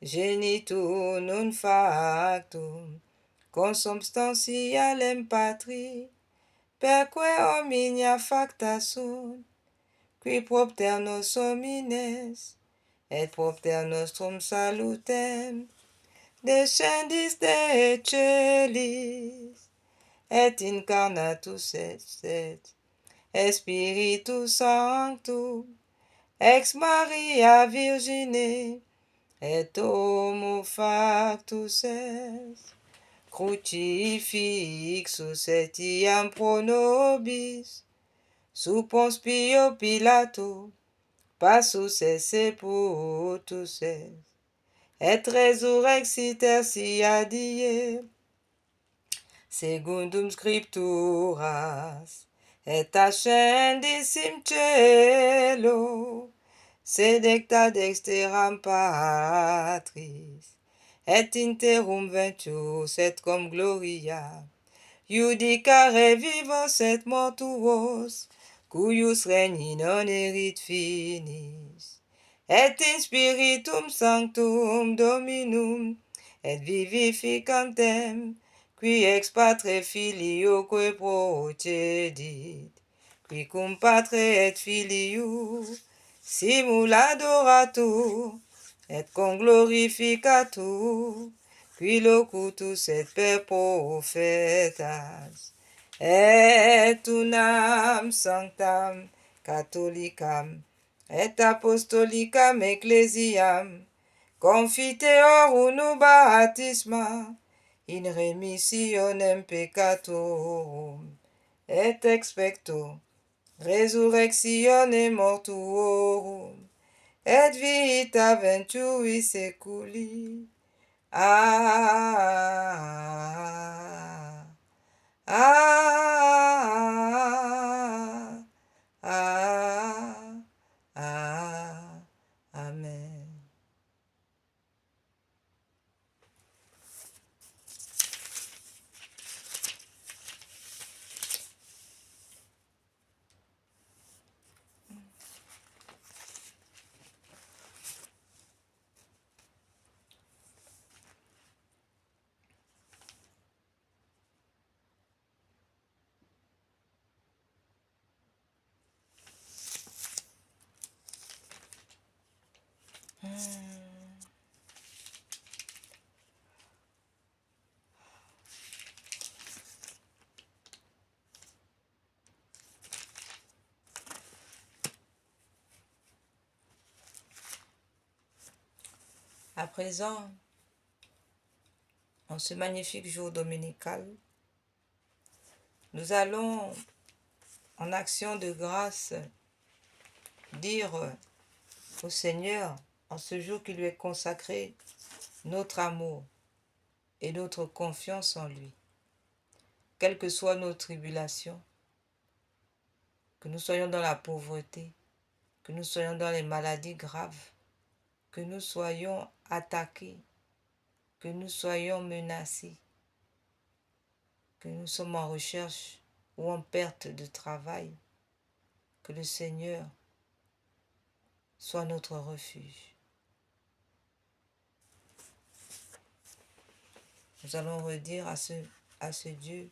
genitur non factum, consubstantialem Patri, perque hominia facta sunt, qui propter nos homines, et propter nostrum salutem, descendis de celis, et incarnatus et Spiritus Sanctum, ex Maria Virgine, et homo factus est, crucifixus et iam pro nobis, sub Pons Pio Pilato, passus et sepultus est, et resurrexit tertia die, secundum scripturas, et ascendis in cielo, sedecta dexteram Patris, et interum ventius et cum gloria, judicare vivos et mortuos, cuius regni non erit finis, et in spiritum sanctum Dominum, et vivificantem, qui ex Patre Filioque procedit, qui cum Patre et Filio simul adoratur, et conglorificatur, qui locutus et per prophetas, et unam sanctam catholicam, et apostolicam ecclesiam, confiteor unu baptisma, in remissionem peccatorum, et expecto resurrectione mortuorum, et vita venturi seculi. Amen. À présent, En ce magnifique jour dominical, nous allons, en action de grâce, dire au Seigneur, en ce jour qui lui est consacré, notre amour et notre confiance en lui. Quelles que soient nos tribulations, que nous soyons dans la pauvreté, que nous soyons dans les maladies graves, que nous soyons attaqués, que nous soyons menacés, que nous sommes en recherche ou en perte de travail, que le Seigneur soit notre refuge. Nous allons redire à ce Dieu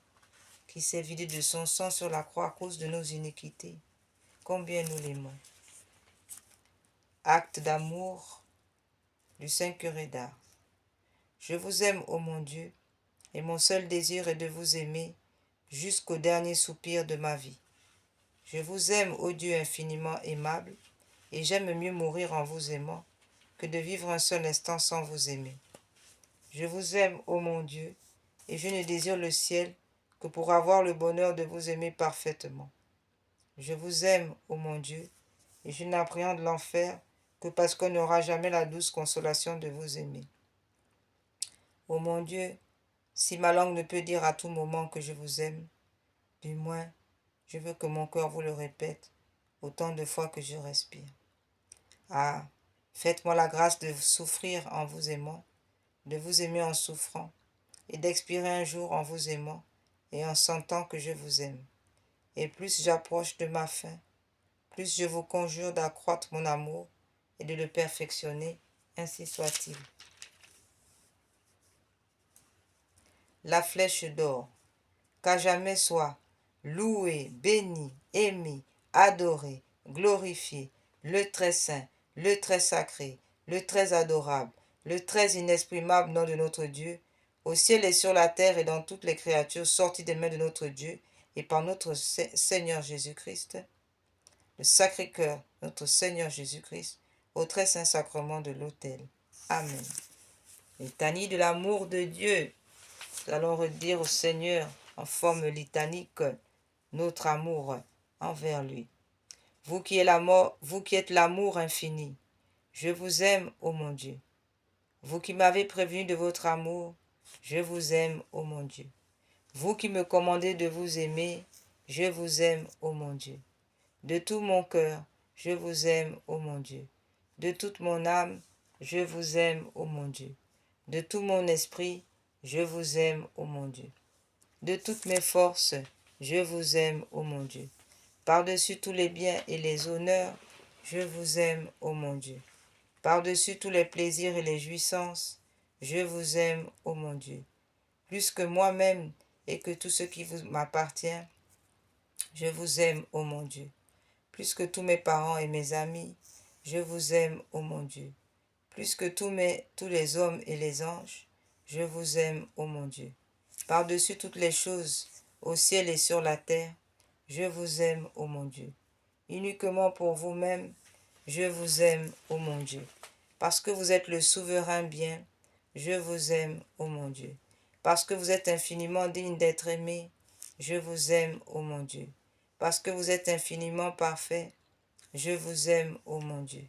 qui s'est vidé de son sang sur la croix à cause de nos iniquités, combien nous l'aimons. Acte d'amour du Saint Curé d'Ars. Je vous aime, ô mon Dieu, et mon seul désir est de vous aimer jusqu'au dernier soupir de ma vie. Je vous aime, ô Dieu infiniment aimable, et j'aime mieux mourir en vous aimant que de vivre un seul instant sans vous aimer. Je vous aime, ô mon Dieu, et je ne désire le ciel que pour avoir le bonheur de vous aimer parfaitement. Je vous aime, ô mon Dieu, et je n'appréhende l'enfer que parce qu'on n'aura jamais la douce consolation de vous aimer. Ô mon Dieu, si ma langue ne peut dire à tout moment que je vous aime, du moins, je veux que mon cœur vous le répète autant de fois que je respire. Ah, faites-moi la grâce de souffrir en vous aimant, de vous aimer en souffrant, et d'expirer un jour en vous aimant et en sentant que je vous aime. Et plus j'approche de ma fin, plus je vous conjure d'accroître mon amour et de le perfectionner, ainsi soit-il. La flèche d'or, qu'à jamais soit loué, béni, aimé, adoré, glorifié, le très saint, le très sacré, le très adorable, le très inexprimable nom de notre Dieu, au ciel et sur la terre et dans toutes les créatures sorties des mains de notre Dieu et par notre Seigneur Jésus-Christ, le Sacré-Cœur, notre Seigneur Jésus-Christ, au très saint sacrement de l'autel. Amen. Litanie de l'amour de Dieu. Nous allons redire au Seigneur en forme litanique notre amour envers lui. Vous qui êtes l'amour infini, je vous aime, ô mon Dieu. Vous qui m'avez prévenu de votre amour, je vous aime, ô mon Dieu. Vous qui me commandez de vous aimer, je vous aime, ô mon Dieu. De tout mon cœur, je vous aime, ô mon Dieu. De toute mon âme, je vous aime, ô mon Dieu. De tout mon esprit, je vous aime, ô mon Dieu. De toutes mes forces, je vous aime, ô mon Dieu. Par-dessus tous les biens et les honneurs, je vous aime, ô mon Dieu. Par-dessus tous les plaisirs et les jouissances, je vous aime, ô mon Dieu. Plus que moi-même et que tout ce qui vous m'appartient, je vous aime, ô mon Dieu. Plus que tous mes parents et mes amis, je vous aime, ô mon Dieu. Plus que tous les hommes et les anges, je vous aime, ô mon Dieu. Par-dessus toutes les choses, au ciel et sur la terre, je vous aime, ô mon Dieu. Uniquement pour vous-même, je vous aime, ô mon Dieu. Parce que vous êtes le souverain bien, je vous aime, ô mon Dieu. Parce que vous êtes infiniment digne d'être aimé, je vous aime, ô mon Dieu. Parce que vous êtes infiniment parfait, je vous aime, ô mon Dieu.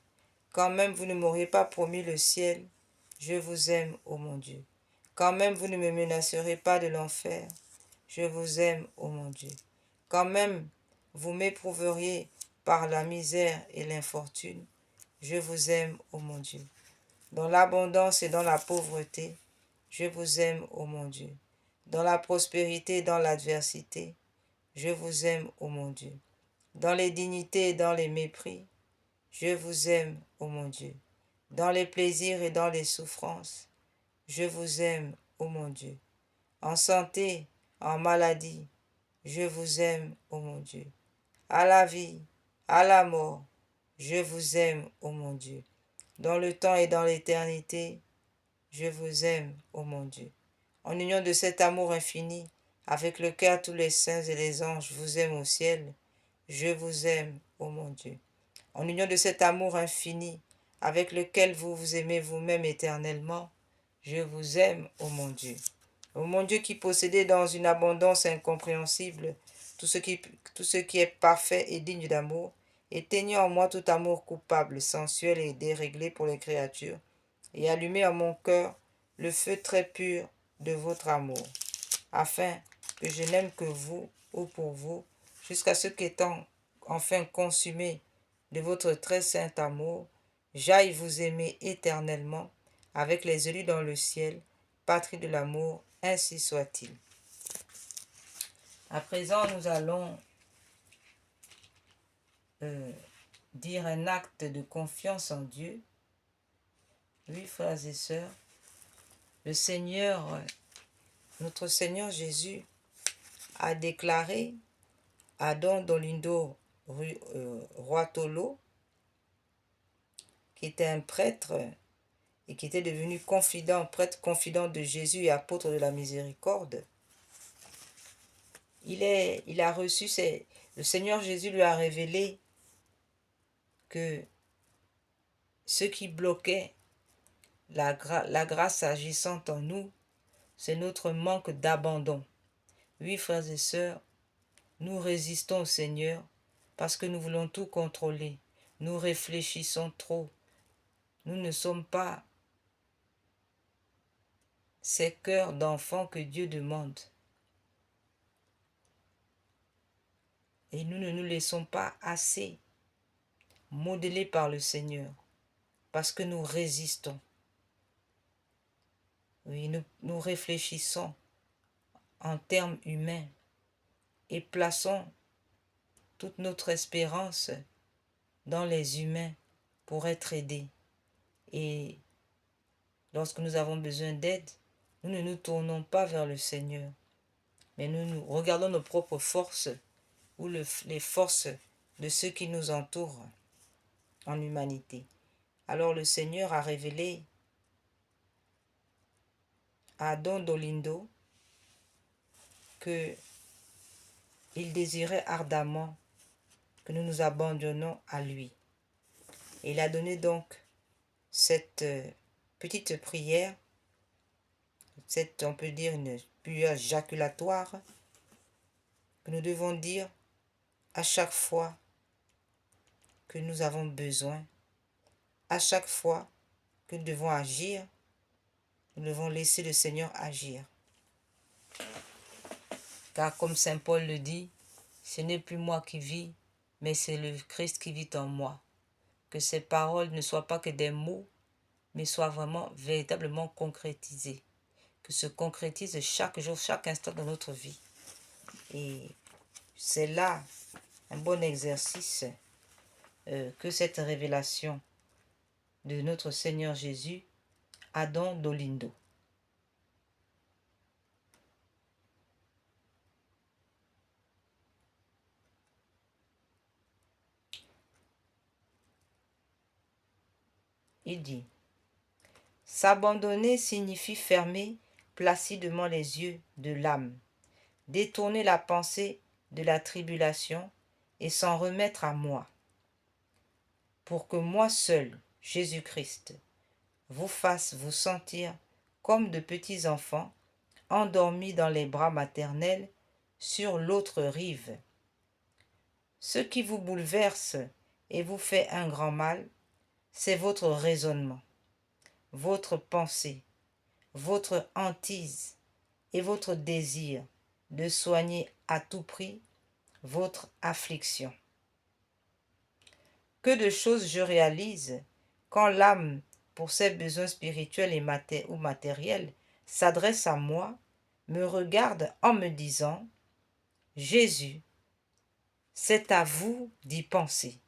Quand même vous ne m'auriez pas promis le ciel, je vous aime, ô mon Dieu. Quand même vous ne me menacerez pas de l'enfer, je vous aime, ô mon Dieu. Quand même vous m'éprouveriez par la misère et l'infortune, je vous aime, ô mon Dieu. Dans l'abondance et dans la pauvreté, je vous aime, ô mon Dieu. Dans la prospérité et dans l'adversité, je vous aime, ô mon Dieu. Dans les dignités et dans les mépris, je vous aime, ô mon Dieu. Dans les plaisirs et dans les souffrances, je vous aime, ô mon Dieu. En santé, en maladie, je vous aime, ô mon Dieu. À la vie, à la mort, je vous aime, ô mon Dieu. Dans le temps et dans l'éternité, je vous aime, ô mon Dieu. En union de cet amour infini, avec lequel tous les saints et les anges vous aiment au ciel, je vous aime, ô mon Dieu. En union de cet amour infini, avec lequel vous vous aimez vous-même éternellement, je vous aime, ô mon Dieu. Ô mon Dieu qui possédait dans une abondance incompréhensible tout ce qui est parfait et digne d'amour, éteignez en moi tout amour coupable, sensuel et déréglé pour les créatures, et allumez en mon cœur le feu très pur de votre amour, afin que je n'aime que vous ou pour vous, jusqu'à ce qu'étant enfin consumé de votre très saint amour, j'aille vous aimer éternellement avec les élus dans le ciel, patrie de l'amour, ainsi soit-il. À présent, nous allons dire un acte de confiance en Dieu. Oui, frères et sœurs, le Seigneur, notre Seigneur Jésus, a déclaré à Don Dolindo Ruotolo, qui était un prêtre et qui était devenu prêtre confident de Jésus et apôtre de la miséricorde. Il a reçu, le Seigneur Jésus lui a révélé que ce qui bloquait la grâce agissante en nous, c'est notre manque d'abandon. Oui, frères et sœurs, nous résistons au Seigneur parce que nous voulons tout contrôler. Nous réfléchissons trop. Nous ne sommes pas ces cœurs d'enfants que Dieu demande. Et nous ne nous laissons pas assez modeler par le Seigneur parce que nous résistons. Oui, nous réfléchissons en termes humains et plaçons toute notre espérance dans les humains pour être aidés. Et lorsque nous avons besoin d'aide, nous ne nous tournons pas vers le Seigneur, mais nous regardons nos propres forces ou les forces de ceux qui nous entourent en humanité. Alors le Seigneur a révélé à Don Dolindo que il désirait ardemment que nous nous abandonnions à lui. Et il a donné donc cette petite prière, on peut dire une prière jaculatoire, que nous devons dire à chaque fois que nous avons besoin, à chaque fois que nous devons agir, nous devons laisser le Seigneur agir. Car comme Saint Paul le dit, ce n'est plus moi qui vis, mais c'est le Christ qui vit en moi. Que ces paroles ne soient pas que des mots, mais soient vraiment véritablement concrétisées. Que se concrétise chaque jour, chaque instant de notre vie. Et c'est là un bon exercice que cette révélation de notre Seigneur Jésus à Don Dolindo. Il dit, s'abandonner signifie fermer placidement les yeux de l'âme, détourner la pensée de la tribulation et s'en remettre à moi, pour que moi seul, Jésus-Christ, vous fasse vous sentir comme de petits enfants endormis dans les bras maternels sur l'autre rive. Ce qui vous bouleverse et vous fait un grand mal, c'est votre raisonnement, votre pensée, votre hantise et votre désir de soigner à tout prix votre affliction. Que de choses je réalise quand l'âme, pour ses besoins spirituels ou matériels, s'adresse à moi, me regarde en me disant « Jésus, c'est à vous d'y penser ».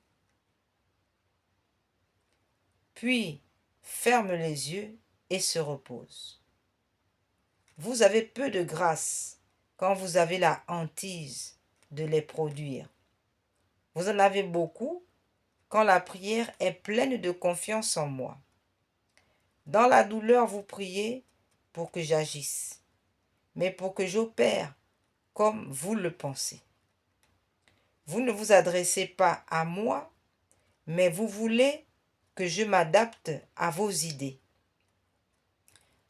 Puis ferme les yeux et se repose. Vous avez peu de grâce quand vous avez la hantise de les produire. Vous en avez beaucoup quand la prière est pleine de confiance en moi. Dans la douleur, vous priez pour que j'agisse, mais pour que j'opère comme vous le pensez. Vous ne vous adressez pas à moi, mais vous voulez que je m'adapte à vos idées.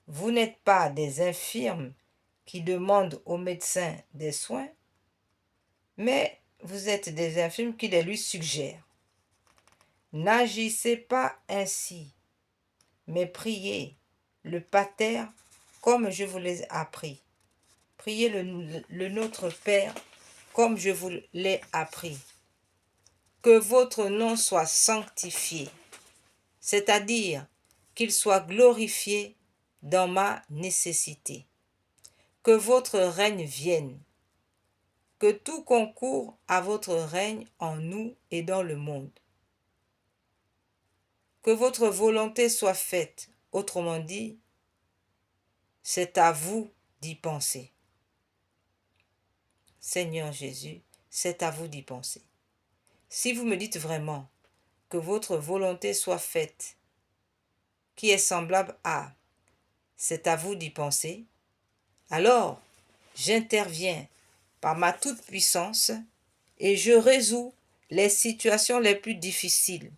Vous n'êtes pas des infirmes, qui demandent au médecin des soins, mais vous êtes des infirmes qui les lui suggèrent. N'agissez pas ainsi, mais priez le Pater comme je vous l'ai appris. Priez le Notre Père comme je vous l'ai appris. Que votre nom soit sanctifié, c'est-à-dire qu'il soit glorifié dans ma nécessité. Que votre règne vienne, que tout concourt à votre règne en nous et dans le monde. Que votre volonté soit faite, autrement dit, c'est à vous d'y penser. Seigneur Jésus, c'est à vous d'y penser. Si vous me dites vraiment que votre volonté soit faite, qui est semblable à c'est à vous d'y penser, alors j'interviens par ma toute-puissance et je résous les situations les plus difficiles.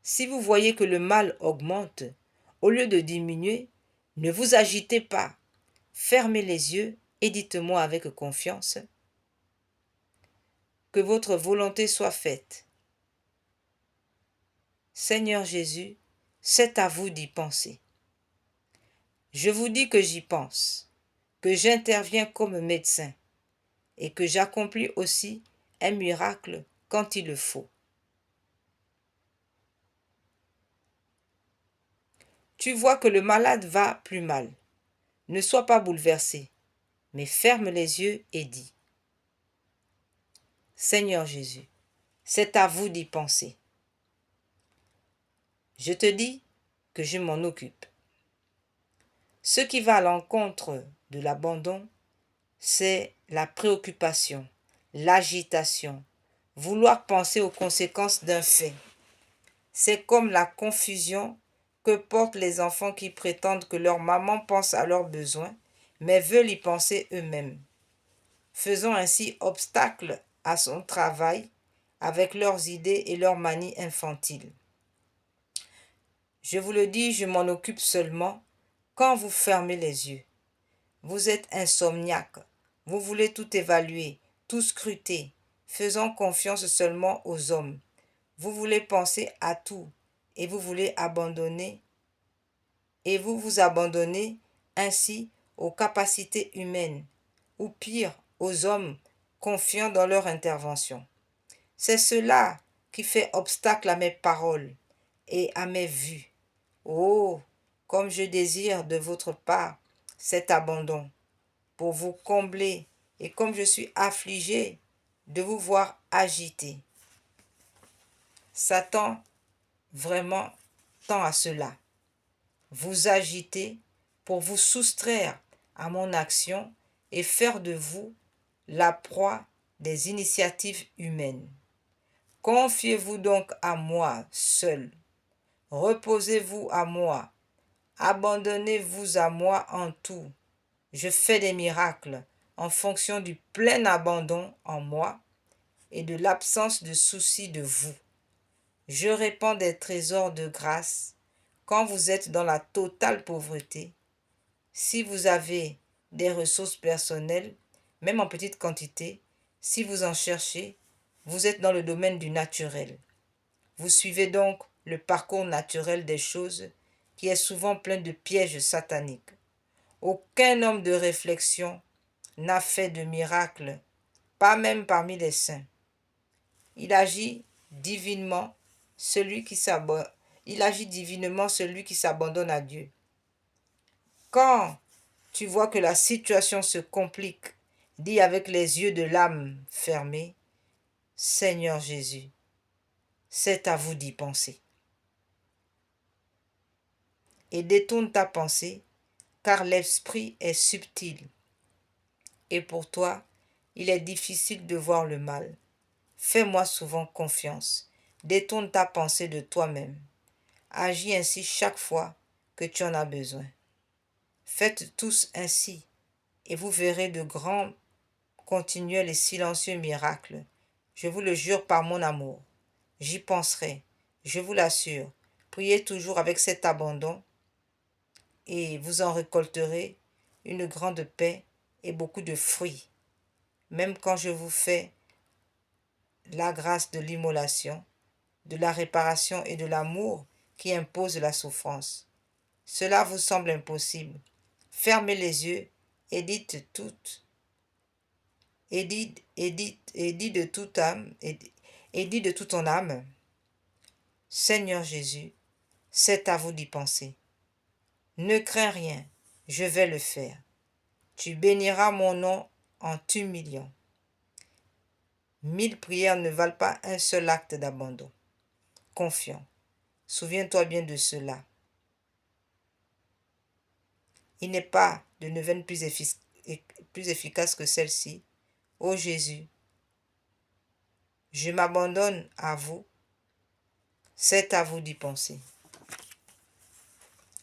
Si vous voyez que le mal augmente, au lieu de diminuer, ne vous agitez pas. Fermez les yeux et dites-moi avec confiance que votre volonté soit faite. Seigneur Jésus, c'est à vous d'y penser. Je vous dis que j'y pense, que j'interviens comme médecin et que j'accomplis aussi un miracle quand il le faut. Tu vois que le malade va plus mal. Ne sois pas bouleversé, mais ferme les yeux et dis, Seigneur Jésus, c'est à vous d'y penser. Je te dis que je m'en occupe. Ce qui va à l'encontre de l'abandon, c'est la préoccupation, l'agitation, vouloir penser aux conséquences d'un fait. C'est comme la confusion que portent les enfants qui prétendent que leur maman pense à leurs besoins, mais veulent y penser eux-mêmes, faisant ainsi obstacle à son travail avec leurs idées et leurs manies infantiles. Je vous le dis, je m'en occupe seulement quand vous fermez les yeux. Vous êtes insomniaque, vous voulez tout évaluer, tout scruter, faisant confiance seulement aux hommes. Vous voulez penser à tout et vous voulez abandonner et vous vous abandonnez ainsi aux capacités humaines ou pire aux hommes confiants dans leur intervention. C'est cela qui fait obstacle à mes paroles et à mes vues. Oh, comme je désire de votre part cet abandon pour vous combler et comme je suis affligé de vous voir agité. Satan vraiment tend à cela. Vous agiter pour vous soustraire à mon action et faire de vous la proie des initiatives humaines. Confiez-vous donc à moi seul. Reposez-vous à moi. Abandonnez-vous à moi en tout. Je fais des miracles en fonction du plein abandon en moi et de l'absence de souci de vous. Je répands des trésors de grâce quand vous êtes dans la totale pauvreté. Si vous avez des ressources personnelles, même en petite quantité, si vous en cherchez, vous êtes dans le domaine du naturel. Vous suivez donc le parcours naturel des choses qui est souvent plein de pièges sataniques. Aucun homme de réflexion n'a fait de miracle, pas même parmi les saints. Il agit divinement celui qui s'abandonne à Dieu. Quand tu vois que la situation se complique, dis avec les yeux de l'âme fermés, Seigneur Jésus, c'est à vous d'y penser. Et détourne ta pensée, car l'esprit est subtil. Et pour toi, il est difficile de voir le mal. Fais-moi souvent confiance. Détourne ta pensée de toi-même. Agis ainsi chaque fois que tu en as besoin. Faites tous ainsi, et vous verrez de grands, continuels et silencieux miracles. Je vous le jure par mon amour. J'y penserai, je vous l'assure. Priez toujours avec cet abandon et vous en récolterez une grande paix et beaucoup de fruits. Même quand je vous fais la grâce de l'immolation, de la réparation et de l'amour qui impose la souffrance. Cela vous semble impossible. Fermez les yeux et dites toutes, et dis de toute âme, et dis de toute ton âme, Seigneur Jésus, c'est à vous d'y penser. Ne crains rien, je vais le faire. Tu béniras mon nom en t'humiliant. 1000 prières ne valent pas un seul acte d'abandon. Confiant. Souviens-toi bien de cela. Il n'est pas de neuvaine plus efficace que celle-ci. Ô Jésus, je m'abandonne à vous. C'est à vous d'y penser.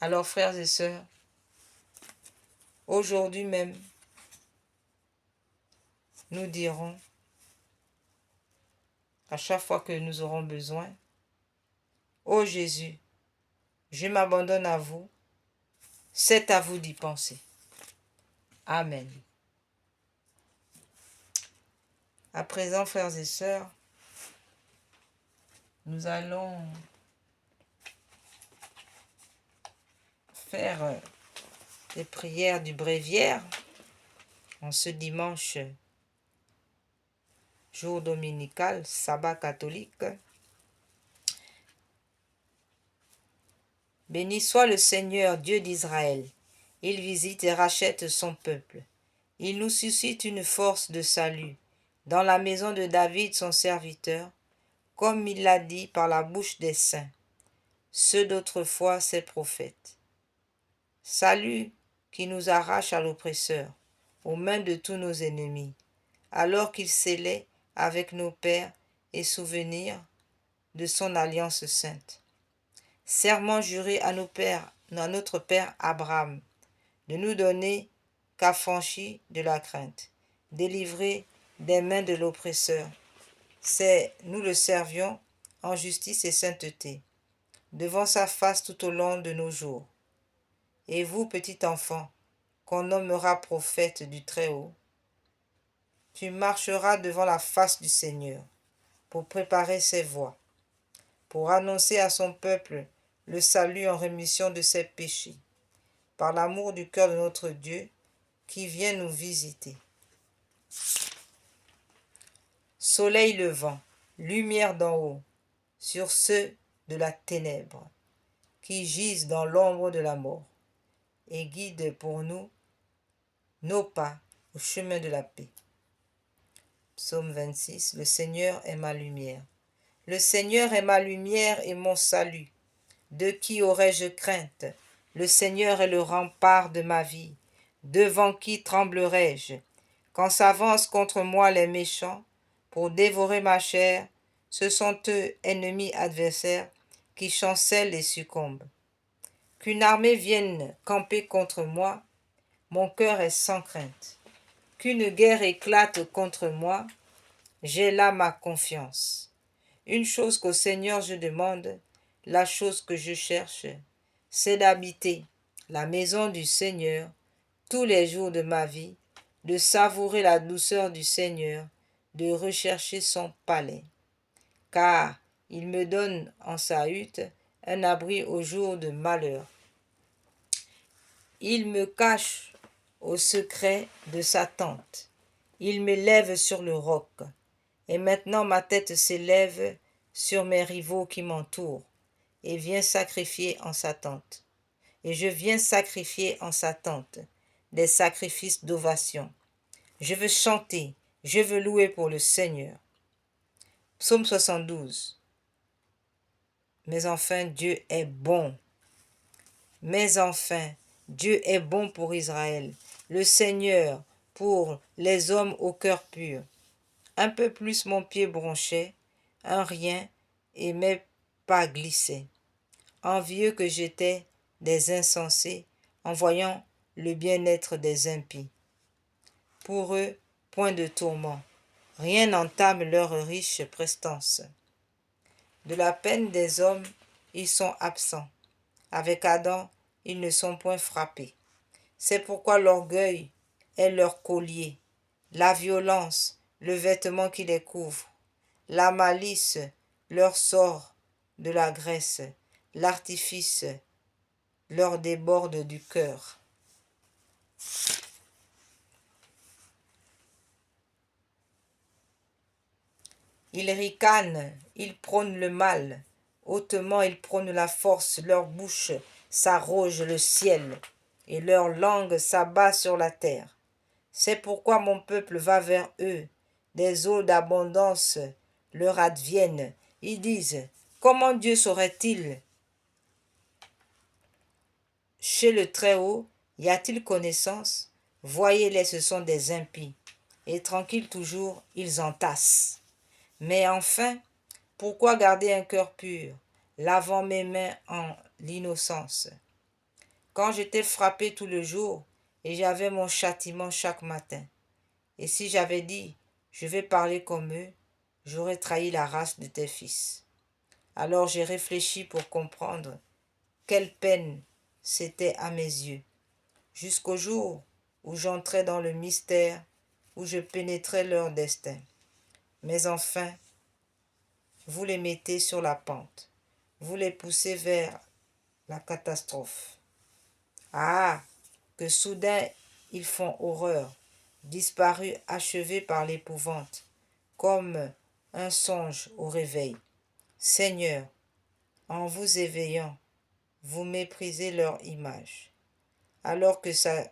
Alors, frères et sœurs, aujourd'hui même, nous dirons, à chaque fois que nous aurons besoin, ô Jésus, je m'abandonne à vous. C'est à vous d'y penser. Amen. À présent, frères et sœurs, nous allons faire les prières du bréviaire en ce dimanche, jour dominical, sabbat catholique. Béni soit le Seigneur, Dieu d'Israël. Il visite et rachète son peuple. Il nous suscite une force de salut dans la maison de David, son serviteur, comme il l'a dit par la bouche des saints, ceux d'autrefois ses prophètes. Salut qui nous arrache à l'oppresseur, aux mains de tous nos ennemis, alors qu'il scellait avec nos pères et souvenir de son alliance sainte. Serment juré à notre père Abraham, de nous donner qu'affranchis de la crainte, délivrés des mains de l'oppresseur. C'est nous le servions en justice et sainteté, devant sa face tout au long de nos jours. Et vous, petit enfant, qu'on nommera prophète du Très-Haut, tu marcheras devant la face du Seigneur pour préparer ses voies, pour annoncer à son peuple le salut en rémission de ses péchés, par l'amour du cœur de notre Dieu qui vient nous visiter. Soleil levant, lumière d'en haut, sur ceux de la ténèbre, qui gisent dans l'ombre de la mort, et guide pour nous nos pas au chemin de la paix. Psaume 26. Le Seigneur est ma lumière. Le Seigneur est ma lumière et mon salut. De qui aurais-je crainte? Le Seigneur est le rempart de ma vie. Devant qui tremblerais-je? Quand s'avancent contre moi les méchants pour dévorer ma chair, ce sont eux, ennemis adversaires, qui chancellent et succombent. Qu'une armée vienne camper contre moi, mon cœur est sans crainte. Qu'une guerre éclate contre moi, j'ai là ma confiance. Une chose qu'au Seigneur je demande, la chose que je cherche, c'est d'habiter la maison du Seigneur tous les jours de ma vie, de savourer la douceur du Seigneur, de rechercher son palais. Car il me donne en sa hutte un abri au jour de malheur. Il me cache au secret de sa tente. Il m'élève sur le roc. Et maintenant ma tête s'élève sur mes rivaux qui m'entourent, et vient sacrifier en sa tente. Et je viens sacrifier en sa tente des sacrifices d'ovation. Je veux chanter, je veux louer pour le Seigneur. Psaume 72. Mais enfin, Dieu est bon. Mais enfin, Dieu est bon pour Israël, le Seigneur pour les hommes au cœur pur. Un peu plus mon pied bronchait, un rien, et mes pas glissaient. Envieux que j'étais des insensés, en voyant le bien-être des impies. Pour eux, point de tourment, rien n'entame leur riche prestance. De la peine des hommes, ils sont absents. Avec Adam, ils ne sont point frappés. C'est pourquoi l'orgueil est leur collier, la violence, le vêtement qui les couvre, la malice leur sort de la graisse, l'artifice leur déborde du cœur. Ils ricanent, ils prônent le mal, hautement ils prônent la force, leur bouche s'arroge le ciel, et leur langue s'abat sur la terre. C'est pourquoi mon peuple va vers eux, des eaux d'abondance leur adviennent. Ils disent, comment Dieu saurait-il? Chez le Très-Haut, y a-t-il connaissance? Voyez-les, ce sont des impies, et tranquilles toujours, ils entassent. Mais enfin, pourquoi garder un cœur pur, lavant mes mains en l'innocence? Quand j'étais frappé tout le jour, et j'avais mon châtiment chaque matin, et si j'avais dit, je vais parler comme eux, j'aurais trahi la race de tes fils. Alors j'ai réfléchi pour comprendre quelle peine c'était à mes yeux, jusqu'au jour où j'entrais dans le mystère, où je pénétrais leur destin. Mais enfin, vous les mettez sur la pente, vous les poussez vers la catastrophe. Ah, que soudain ils font horreur, disparus, achevés par l'épouvante, comme un songe au réveil. Seigneur, en vous éveillant, vous méprisez leur image. Alors que ça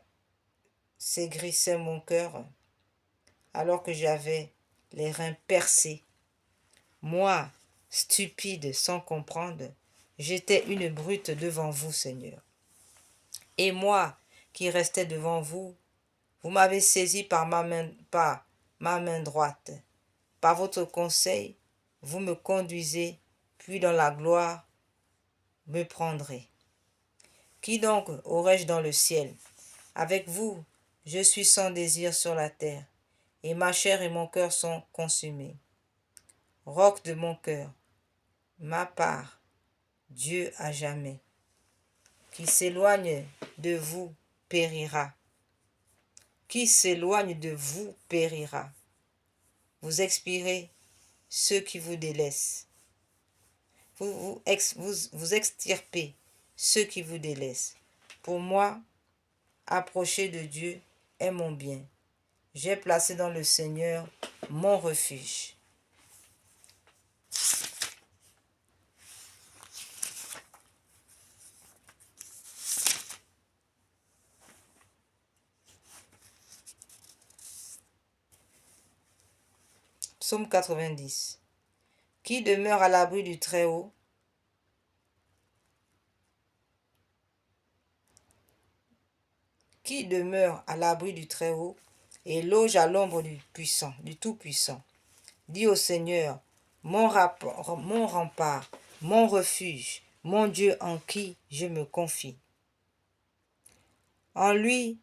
s'aigrissait mon cœur, alors que j'avais les reins percés, moi, stupide sans comprendre, j'étais une brute devant vous, Seigneur. Et moi, qui restais devant vous, vous m'avez saisi par ma main droite. Par votre conseil, vous me conduisez, puis dans la gloire, me prendrez. Qui donc aurais-je dans le ciel? Avec vous, je suis sans désir sur la terre, et ma chair et mon cœur sont consumés. Roc de mon cœur, ma part, Dieu à jamais. Qui s'éloigne de vous périra. Qui s'éloigne de vous périra. Vous expirez ceux qui vous délaissent. Vous extirpez ceux qui vous délaissent. Pour moi, approcher de Dieu est mon bien. J'ai placé dans le Seigneur mon refuge. Psaume 90. Qui demeure à l'abri du Très-Haut? Qui demeure à l'abri du Très-Haut et loge à l'ombre du puissant, du Tout-Puissant? Dis au Seigneur, mon rempart, mon refuge, mon Dieu en qui je me confie. En lui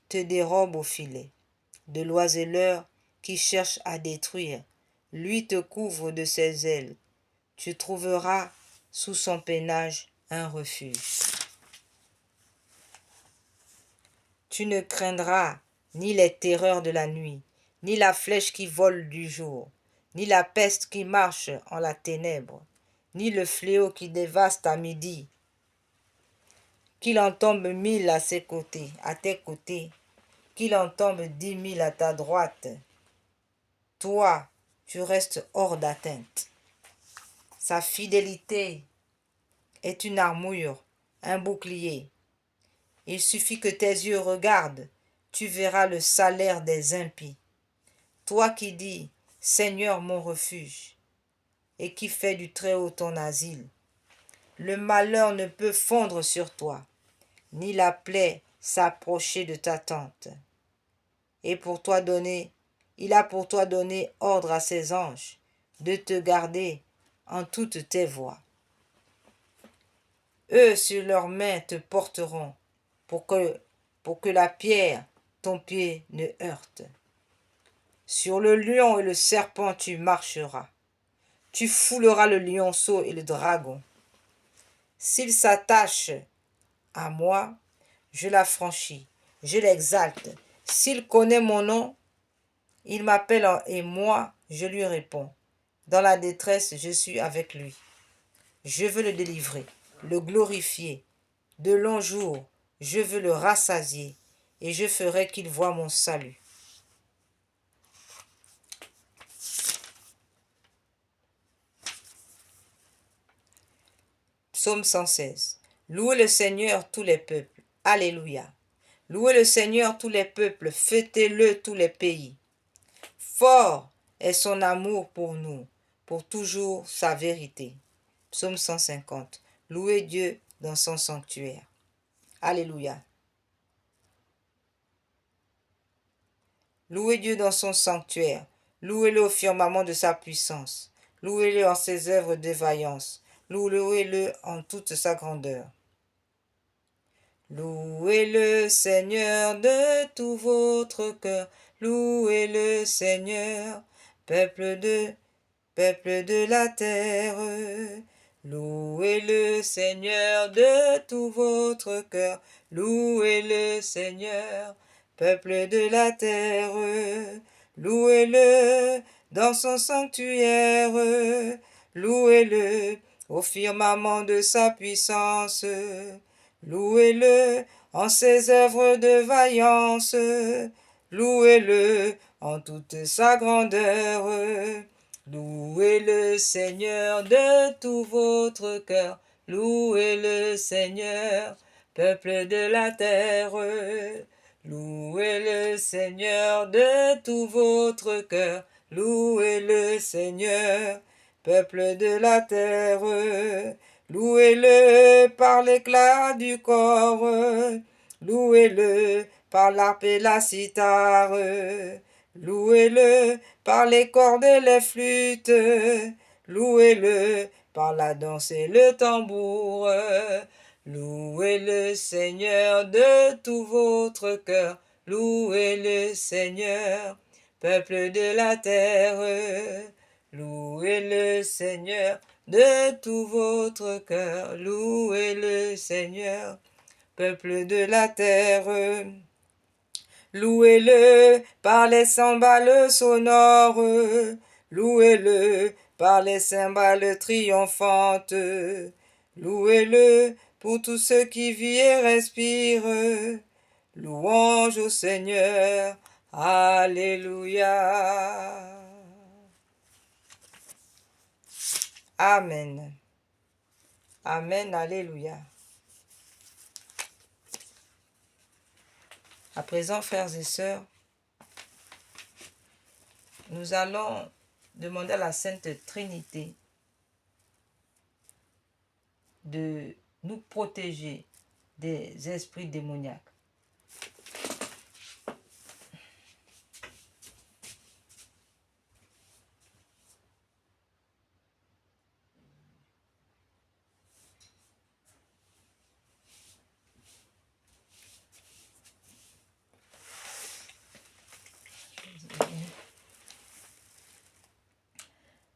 te dérobe au filet de l'oiseleur qui cherche à détruire. Lui te couvre de ses ailes. Tu trouveras sous son peinage un refuge. Tu ne craindras ni les terreurs de la nuit, ni la flèche qui vole du jour, ni la peste qui marche en la ténèbre, ni le fléau qui dévaste à midi. Qu'il en tombe 1000 à ses côtés, à tes côtés, qu'il en tombe 10 000 à ta droite. Toi, tu restes hors d'atteinte. Sa fidélité est une armure, un bouclier. Il suffit que tes yeux regardent, tu verras le salaire des impies. Toi qui dis, Seigneur mon refuge, et qui fais du Très-Haut ton asile, le malheur ne peut fondre sur toi, ni la plaie s'approcher de ta tente. Et pour toi donner, il a pour toi donné ordre à ses anges de te garder en toutes tes voies. Eux sur leurs mains te porteront pour que la pierre, ton pied, ne heurte. Sur le lion et le serpent tu marcheras. Tu fouleras le lionceau et le dragon. S'il s'attache à moi, je l'affranchis, je l'exalte. S'il connaît mon nom, il m'appelle et moi, je lui réponds. Dans la détresse, je suis avec lui. Je veux le délivrer, le glorifier. De longs jours, je veux le rassasier et je ferai qu'il voie mon salut. Psaume 116. Louez le Seigneur tous les peuples. Alléluia. Louez le Seigneur tous les peuples, fêtez-le tous les pays. Fort est son amour pour nous, pour toujours sa vérité. Psaume 150. Louez Dieu dans son sanctuaire. Alléluia. Louez Dieu dans son sanctuaire. Louez-le au firmament de sa puissance. Louez-le en ses œuvres de vaillance. Louez-le en toute sa grandeur. Louez le Seigneur de tout votre cœur. Louez le Seigneur, peuple de la terre. Louez le Seigneur de tout votre cœur. Louez le Seigneur, peuple de la terre. Louez-le dans son sanctuaire. Louez-le au firmament de sa puissance. Louez-le en ses œuvres de vaillance. Louez-le en toute sa grandeur. Louez le Seigneur de tout votre cœur. Louez le Seigneur, peuple de la terre. Louez le Seigneur de tout votre cœur. Louez le Seigneur, peuple de la terre. Louez-le par l'éclat du corps. Louez-le par l'arpe et la cithare. Louez-le par les cordes et les flûtes. Louez-le par la danse et le tambour. Louez le Seigneur de tout votre cœur. Louez le Seigneur, peuple de la terre. Louez le Seigneur de tout votre cœur. Louez le Seigneur, peuple de la terre. Louez-le par les cymbales sonores. Louez-le par les cymbales triomphantes. Louez-le pour tous ceux qui vivent et respirent. Louange au Seigneur. Alléluia. Amen. Amen. Alléluia. À présent, frères et sœurs, nous allons demander à la Sainte Trinité de nous protéger des esprits démoniaques.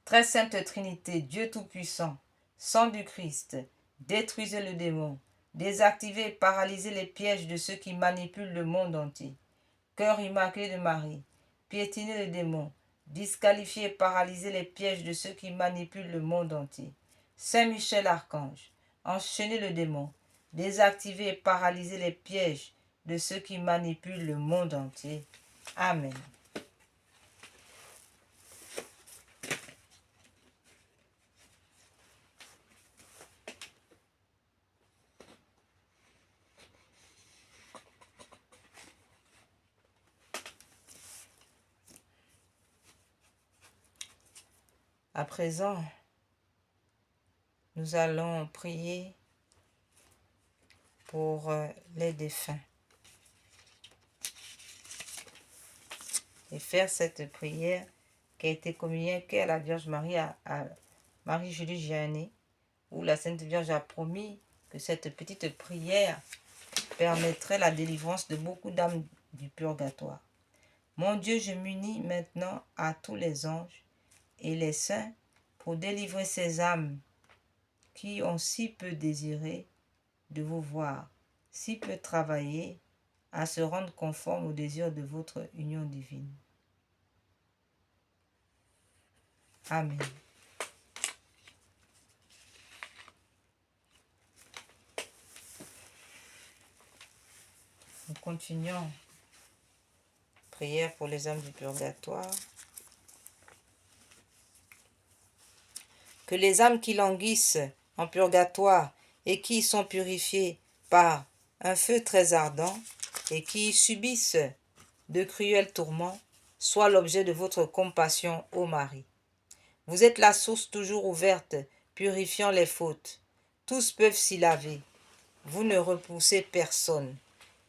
Très sainte Trinité, Dieu Tout-Puissant, sang du Christ, détruisez le démon, désactivez et paralysez les pièges de ceux qui manipulent le monde entier. Cœur immaculé de Marie, piétinez le démon, disqualifiez et paralysez les pièges de ceux qui manipulent le monde entier. Saint Michel Archange, enchaînez le démon, désactivez et paralysez les pièges de ceux qui manipulent le monde entier. Amen. À présent, nous allons prier pour les défunts et faire cette prière qui a été communiquée à la Vierge Marie, à Marie-Julie Gianni, où la Sainte Vierge a promis que cette petite prière permettrait la délivrance de beaucoup d'âmes du purgatoire. Mon Dieu, je m'unis maintenant à tous les anges et les saints pour délivrer ces âmes qui ont si peu désiré de vous voir, si peu travaillé à se rendre conforme au désir de votre union divine. Amen. Nous continuons. Prière pour les âmes du purgatoire. Que les âmes qui languissent en purgatoire et qui sont purifiées par un feu très ardent et qui subissent de cruels tourments soient l'objet de votre compassion, ô Marie. Vous êtes la source toujours ouverte, purifiant les fautes. Tous peuvent s'y laver. Vous ne repoussez personne.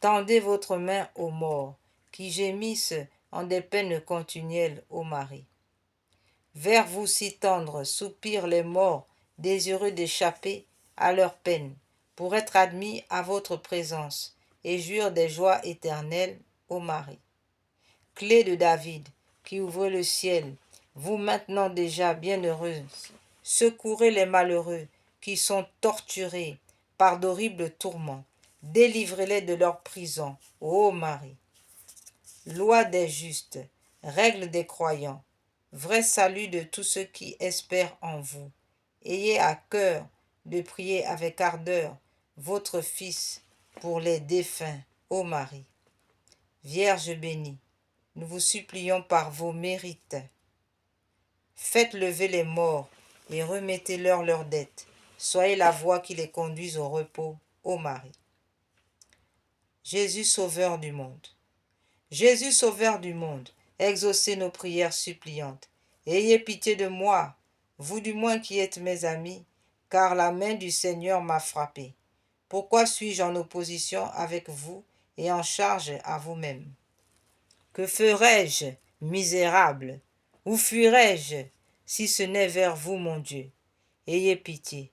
Tendez votre main aux morts, qui gémissent en des peines continuelles, ô Marie. Vers vous si tendres soupirent les morts, désireux d'échapper à leurs peines, pour être admis à votre présence, et jurent des joies éternelles, ô Marie. Clé de David, qui ouvrez le ciel, vous maintenant déjà bienheureuse, secourez les malheureux qui sont torturés par d'horribles tourments, délivrez-les de leur prison, ô Marie. Loi des justes, règle des croyants, vrai salut de tous ceux qui espèrent en vous. Ayez à cœur de prier avec ardeur votre Fils pour les défunts, ô Marie. Vierge bénie, nous vous supplions par vos mérites. Faites lever les morts et remettez-leur leurs dettes. Soyez la voie qui les conduise au repos, ô Marie. Jésus sauveur du monde. Jésus sauveur du monde, exaucez nos prières suppliantes. Ayez pitié de moi, vous du moins qui êtes mes amis, car la main du Seigneur m'a frappé. Pourquoi suis-je en opposition avec vous et en charge à vous-même? Que ferais-je, misérable? Où fuirais-je, si ce n'est vers vous, mon Dieu? Ayez pitié.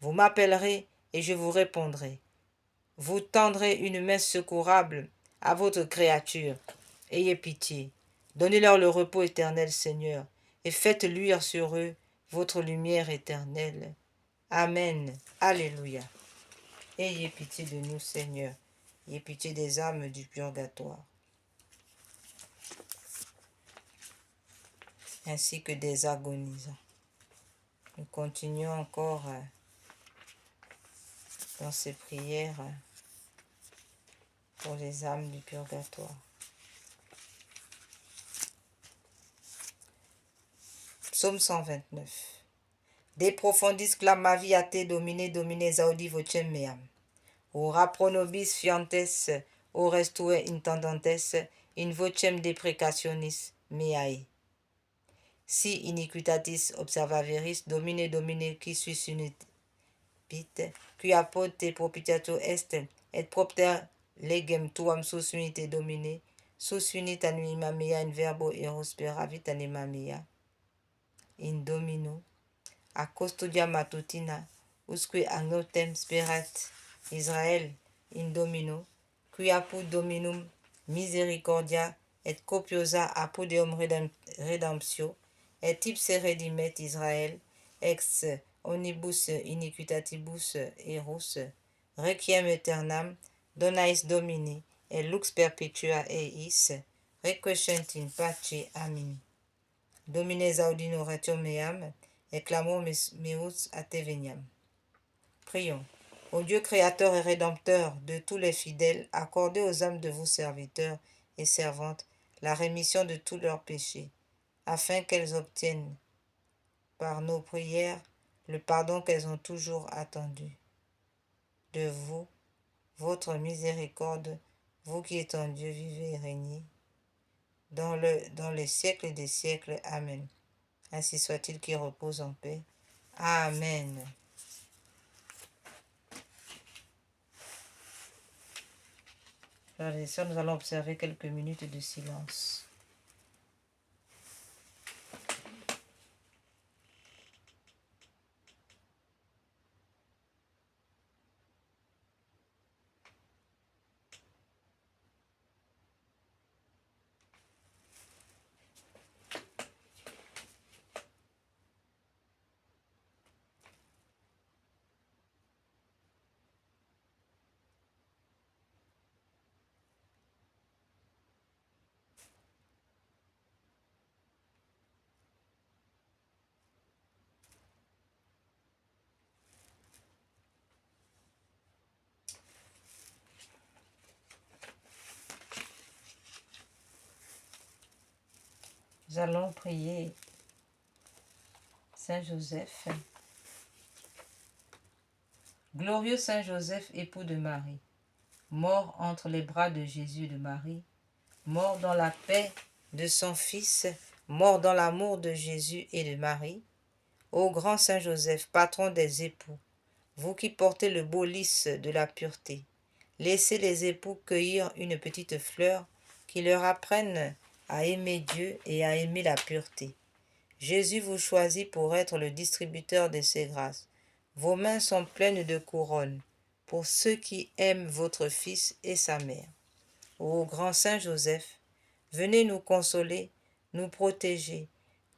Vous m'appellerez et je vous répondrai. Vous tendrez une main secourable à votre créature. Ayez pitié. Donnez-leur le repos éternel, Seigneur, et faites luire sur eux votre lumière éternelle. Amen. Alléluia. Ayez pitié de nous, Seigneur. Ayez pitié des âmes du purgatoire, ainsi que des agonisants. Nous continuons encore dans ces prières pour les âmes du purgatoire. Psaume 129. De profundis clamaviate domine domine zaudi vocem meam. Ora pro nobis fiantes, orestue intendantes, in vocem deprecationis meae. Si iniquitatis observaveris domine domine qui suis unit pite, qui apod te propitiato est, et propter legem tuam sus unite domine, sus unit anima mea in verbo eros peravit anima mea. In domino, a custodia matutina, usque agnotem sperat Israel in domino, qui apud dominum misericordia et copiosa apud eum redemptio, et ipse redimet Israel ex omnibus iniquitatibus erus, requiem aeternam donais Domini, et lux perpetua eis, requiescent in pace. Amen. Domine zaudin oratio meam, et clamor meus a te veniam. Prions. Ô Dieu créateur et rédempteur de tous les fidèles, accordez aux âmes de vos serviteurs et servantes la rémission de tous leurs péchés, afin qu'elles obtiennent, par nos prières, le pardon qu'elles ont toujours attendu. De vous, votre miséricorde, vous qui êtes en Dieu, vivez et régnez, dans les siècles des siècles. Amen. Ainsi soit-il, qui repose en paix. Amen. Frères et sœurs, nous allons observer quelques minutes de silence. Nous allons prier Saint Joseph. Glorieux Saint Joseph, époux de Marie, mort entre les bras de Jésus et de Marie, mort dans la paix de son Fils, mort dans l'amour de Jésus et de Marie, ô grand Saint Joseph, patron des époux, vous qui portez le beau lys de la pureté, laissez les époux cueillir une petite fleur qui leur apprenne à aimer Dieu et à aimer la pureté. Jésus vous choisit pour être le distributeur de ses grâces. Vos mains sont pleines de couronnes pour ceux qui aiment votre Fils et sa mère. Ô grand Saint Joseph, venez nous consoler, nous protéger.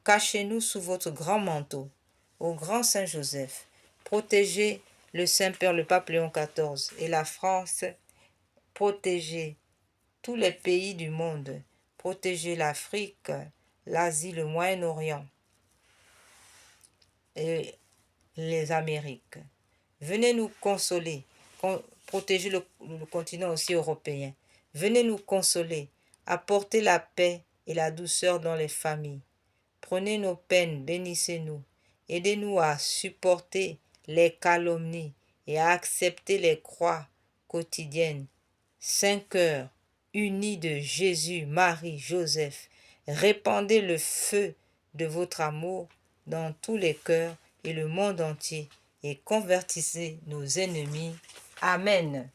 Cachez-nous sous votre grand manteau. Ô grand Saint Joseph, protégez le Saint-Père, le pape Léon XIV et la France. Protégez tous les pays du monde. Protégez l'Afrique, l'Asie, le Moyen-Orient et les Amériques. Venez nous consoler, protéger le continent aussi européen. Venez nous consoler, apportez la paix et la douceur dans les familles. Prenez nos peines, bénissez-nous. Aidez-nous à supporter les calomnies et à accepter les croix quotidiennes. Saint cœur, unis de Jésus, Marie, Joseph, répandez le feu de votre amour dans tous les cœurs et le monde entier et convertissez nos ennemis. Amen.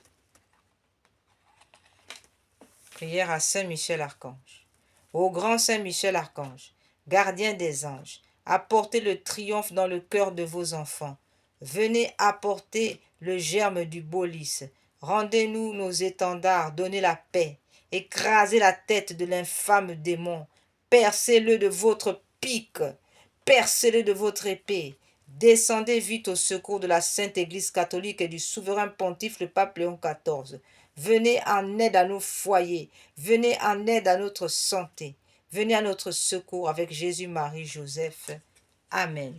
Prière à Saint Michel Archange. Ô grand Saint Michel Archange, gardien des anges, apportez le triomphe dans le cœur de vos enfants. Venez apporter le germe du beau lys. Rendez-nous nos étendards, donnez la paix. Écrasez la tête de l'infâme démon. Percez-le de votre pique. Percez-le de votre épée. Descendez vite au secours de la Sainte Église catholique et du souverain pontife le pape Léon XIV. Venez en aide à nos foyers. Venez en aide à notre santé. Venez à notre secours avec Jésus, Marie, Joseph. Amen.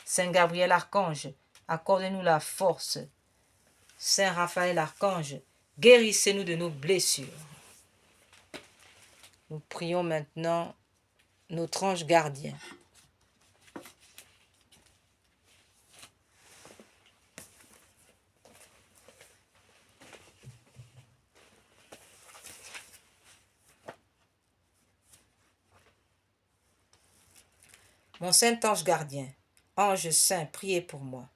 Saint Gabriel Archange, accordez-nous la force. Saint Raphaël Archange, guérissez-nous de nos blessures. Nous prions maintenant notre ange gardien. Mon saint ange gardien, ange saint, priez pour moi.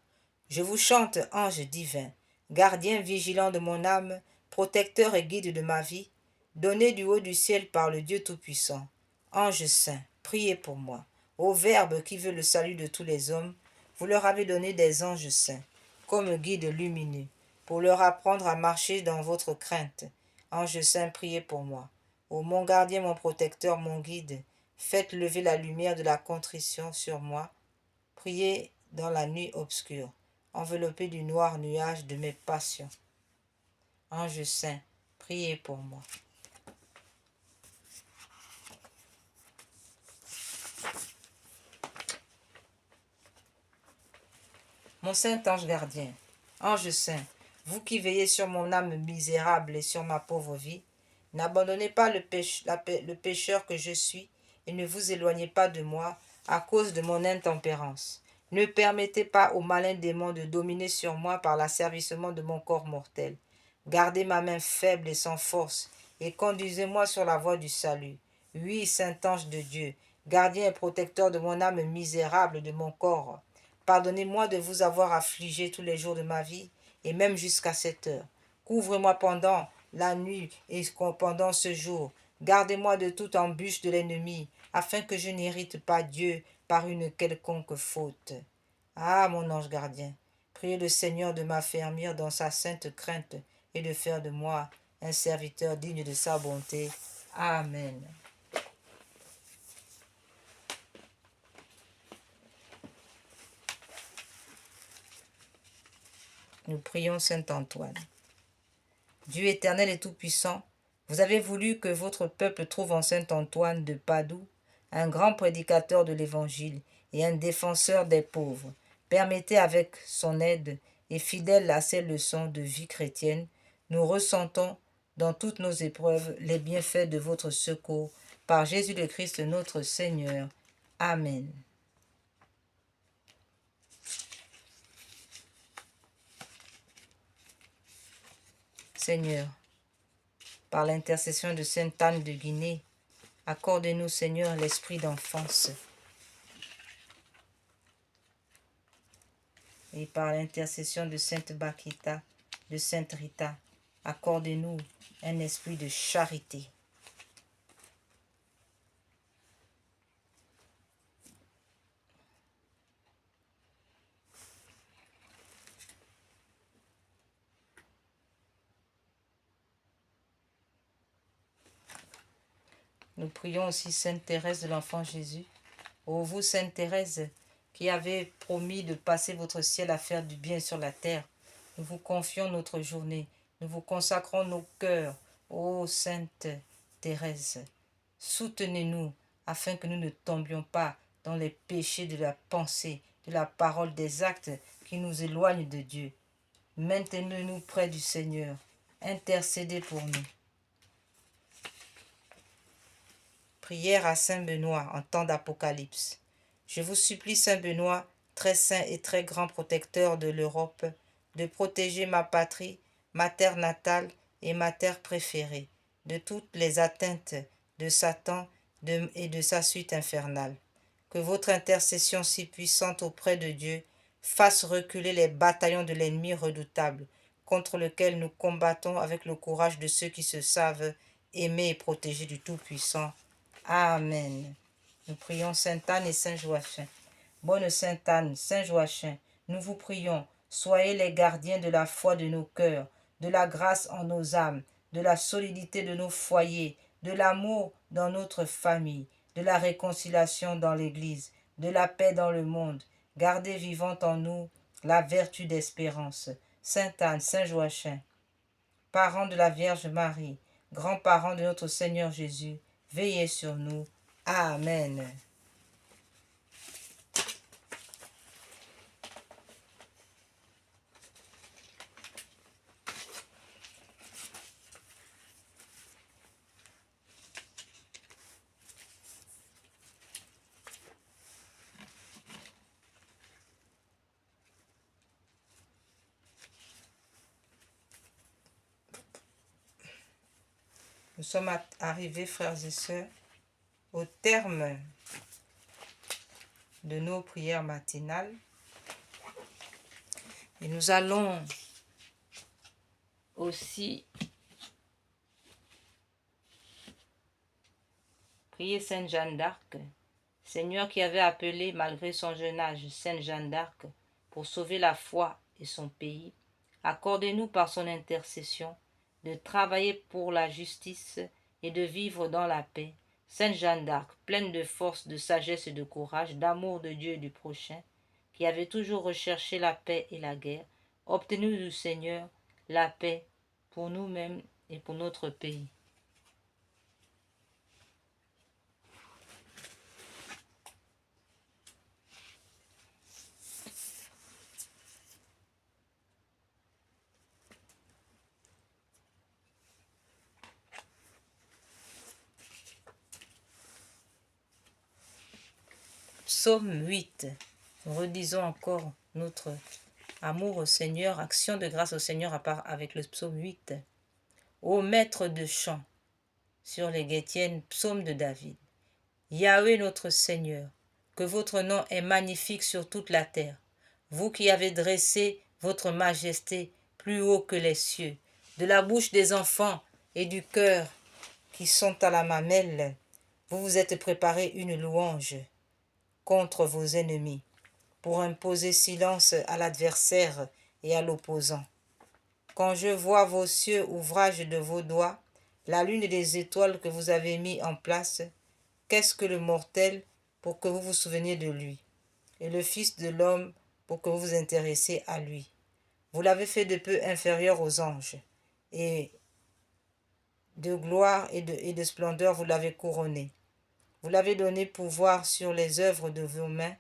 Je vous chante, ange divin, gardien vigilant de mon âme, protecteur et guide de ma vie, donné du haut du ciel par le Dieu Tout-Puissant. Ange saint, priez pour moi. Ô Verbe qui veut le salut de tous les hommes, vous leur avez donné des anges saints, comme guides lumineux, pour leur apprendre à marcher dans votre crainte. Ange saint, priez pour moi. Ô mon gardien, mon protecteur, mon guide, faites lever la lumière de la contrition sur moi. Priez dans la nuit obscure, enveloppé du noir nuage de mes passions. Ange saint, priez pour moi. Mon saint ange gardien, ange saint, vous qui veillez sur mon âme misérable et sur ma pauvre vie, n'abandonnez pas le pécheur que je suis et ne vous éloignez pas de moi à cause de mon intempérance. Ne permettez pas au malin démon de dominer sur moi par l'asservissement de mon corps mortel. Gardez ma main faible et sans force, et conduisez-moi sur la voie du salut. Oui, saint ange de Dieu, gardien et protecteur de mon âme misérable, de mon corps, pardonnez-moi de vous avoir affligé tous les jours de ma vie, et même jusqu'à cette heure. Couvrez-moi pendant la nuit et pendant ce jour. Gardez-moi de toute embûche de l'ennemi, afin que je n'irrite pas Dieu par une quelconque faute. Ah, mon ange gardien, priez le Seigneur de m'affermir dans sa sainte crainte et de faire de moi un serviteur digne de sa bonté. Amen. Nous prions Saint Antoine. Dieu éternel et tout-puissant, vous avez voulu que votre peuple trouve en Saint Antoine de Padoue un grand prédicateur de l'Évangile et un défenseur des pauvres. Permettez avec son aide et fidèle à ses leçons de vie chrétienne, nous ressentons dans toutes nos épreuves les bienfaits de votre secours par Jésus le Christ notre Seigneur. Amen. Seigneur, par l'intercession de Sainte Anne de Guinée, accorde-nous, Seigneur, l'esprit d'enfance. Et par l'intercession de Sainte Bakita, de Sainte Rita, accorde-nous un esprit de charité. Nous prions aussi Sainte Thérèse de l'Enfant Jésus. Ô vous, Sainte Thérèse, qui avez promis de passer votre ciel à faire du bien sur la terre, nous vous confions notre journée, nous vous consacrons nos cœurs. Ô Sainte Thérèse, soutenez-nous afin que nous ne tombions pas dans les péchés de la pensée, de la parole, des actes qui nous éloignent de Dieu. Maintenez-nous près du Seigneur. Intercédez pour nous. Prière à Saint Benoît en temps d'Apocalypse. Je vous supplie, Saint Benoît, très saint et très grand protecteur de l'Europe, de protéger ma patrie, ma terre natale et ma terre préférée, de toutes les atteintes de Satan et de sa suite infernale. Que votre intercession si puissante auprès de Dieu fasse reculer les bataillons de l'ennemi redoutable, contre lequel nous combattons avec le courage de ceux qui se savent aimer et protéger du Tout-Puissant. Amen. Nous prions Sainte Anne et Saint Joachim. Bonne Sainte Anne, Saint Joachim, nous vous prions, soyez les gardiens de la foi de nos cœurs, de la grâce en nos âmes, de la solidité de nos foyers, de l'amour dans notre famille, de la réconciliation dans l'Église, de la paix dans le monde. Gardez vivante en nous la vertu d'espérance. Sainte Anne, Saint Joachim, parents de la Vierge Marie, grands-parents de notre Seigneur Jésus, veillez sur nous. Amen. Nous sommes arrivés, frères et sœurs, au terme de nos prières matinales. Et nous allons aussi prier Sainte Jeanne d'Arc, Seigneur qui avait appelé malgré son jeune âge Sainte Jeanne d'Arc pour sauver la foi et son pays. Accordez-nous par son intercession de travailler pour la justice et de vivre dans la paix. Sainte Jeanne d'Arc, pleine de force, de sagesse et de courage, d'amour de Dieu et du prochain, qui avait toujours recherché la paix et la guerre, obtenez du Seigneur la paix pour nous-mêmes et pour notre pays. Psaume 8. Nous redisons encore notre amour au Seigneur, action de grâce au Seigneur avec le psaume 8. Ô maître de chant, sur les guétiennes, psaume de David. Yahweh notre Seigneur, que votre nom est magnifique sur toute la terre. Vous qui avez dressé votre majesté plus haut que les cieux, de la bouche des enfants et du cœur qui sont à la mamelle, vous vous êtes préparé une louange contre vos ennemis, pour imposer silence à l'adversaire et à l'opposant. Quand je vois vos cieux, ouvrage de vos doigts, la lune et les étoiles que vous avez mis en place, qu'est-ce que le mortel pour que vous vous souveniez de lui, et le Fils de l'homme pour que vous vous intéressiez à lui. Vous l'avez fait de peu inférieur aux anges, et de gloire et de splendeur vous l'avez couronné. Vous l'avez donné pouvoir sur les œuvres de vos mains.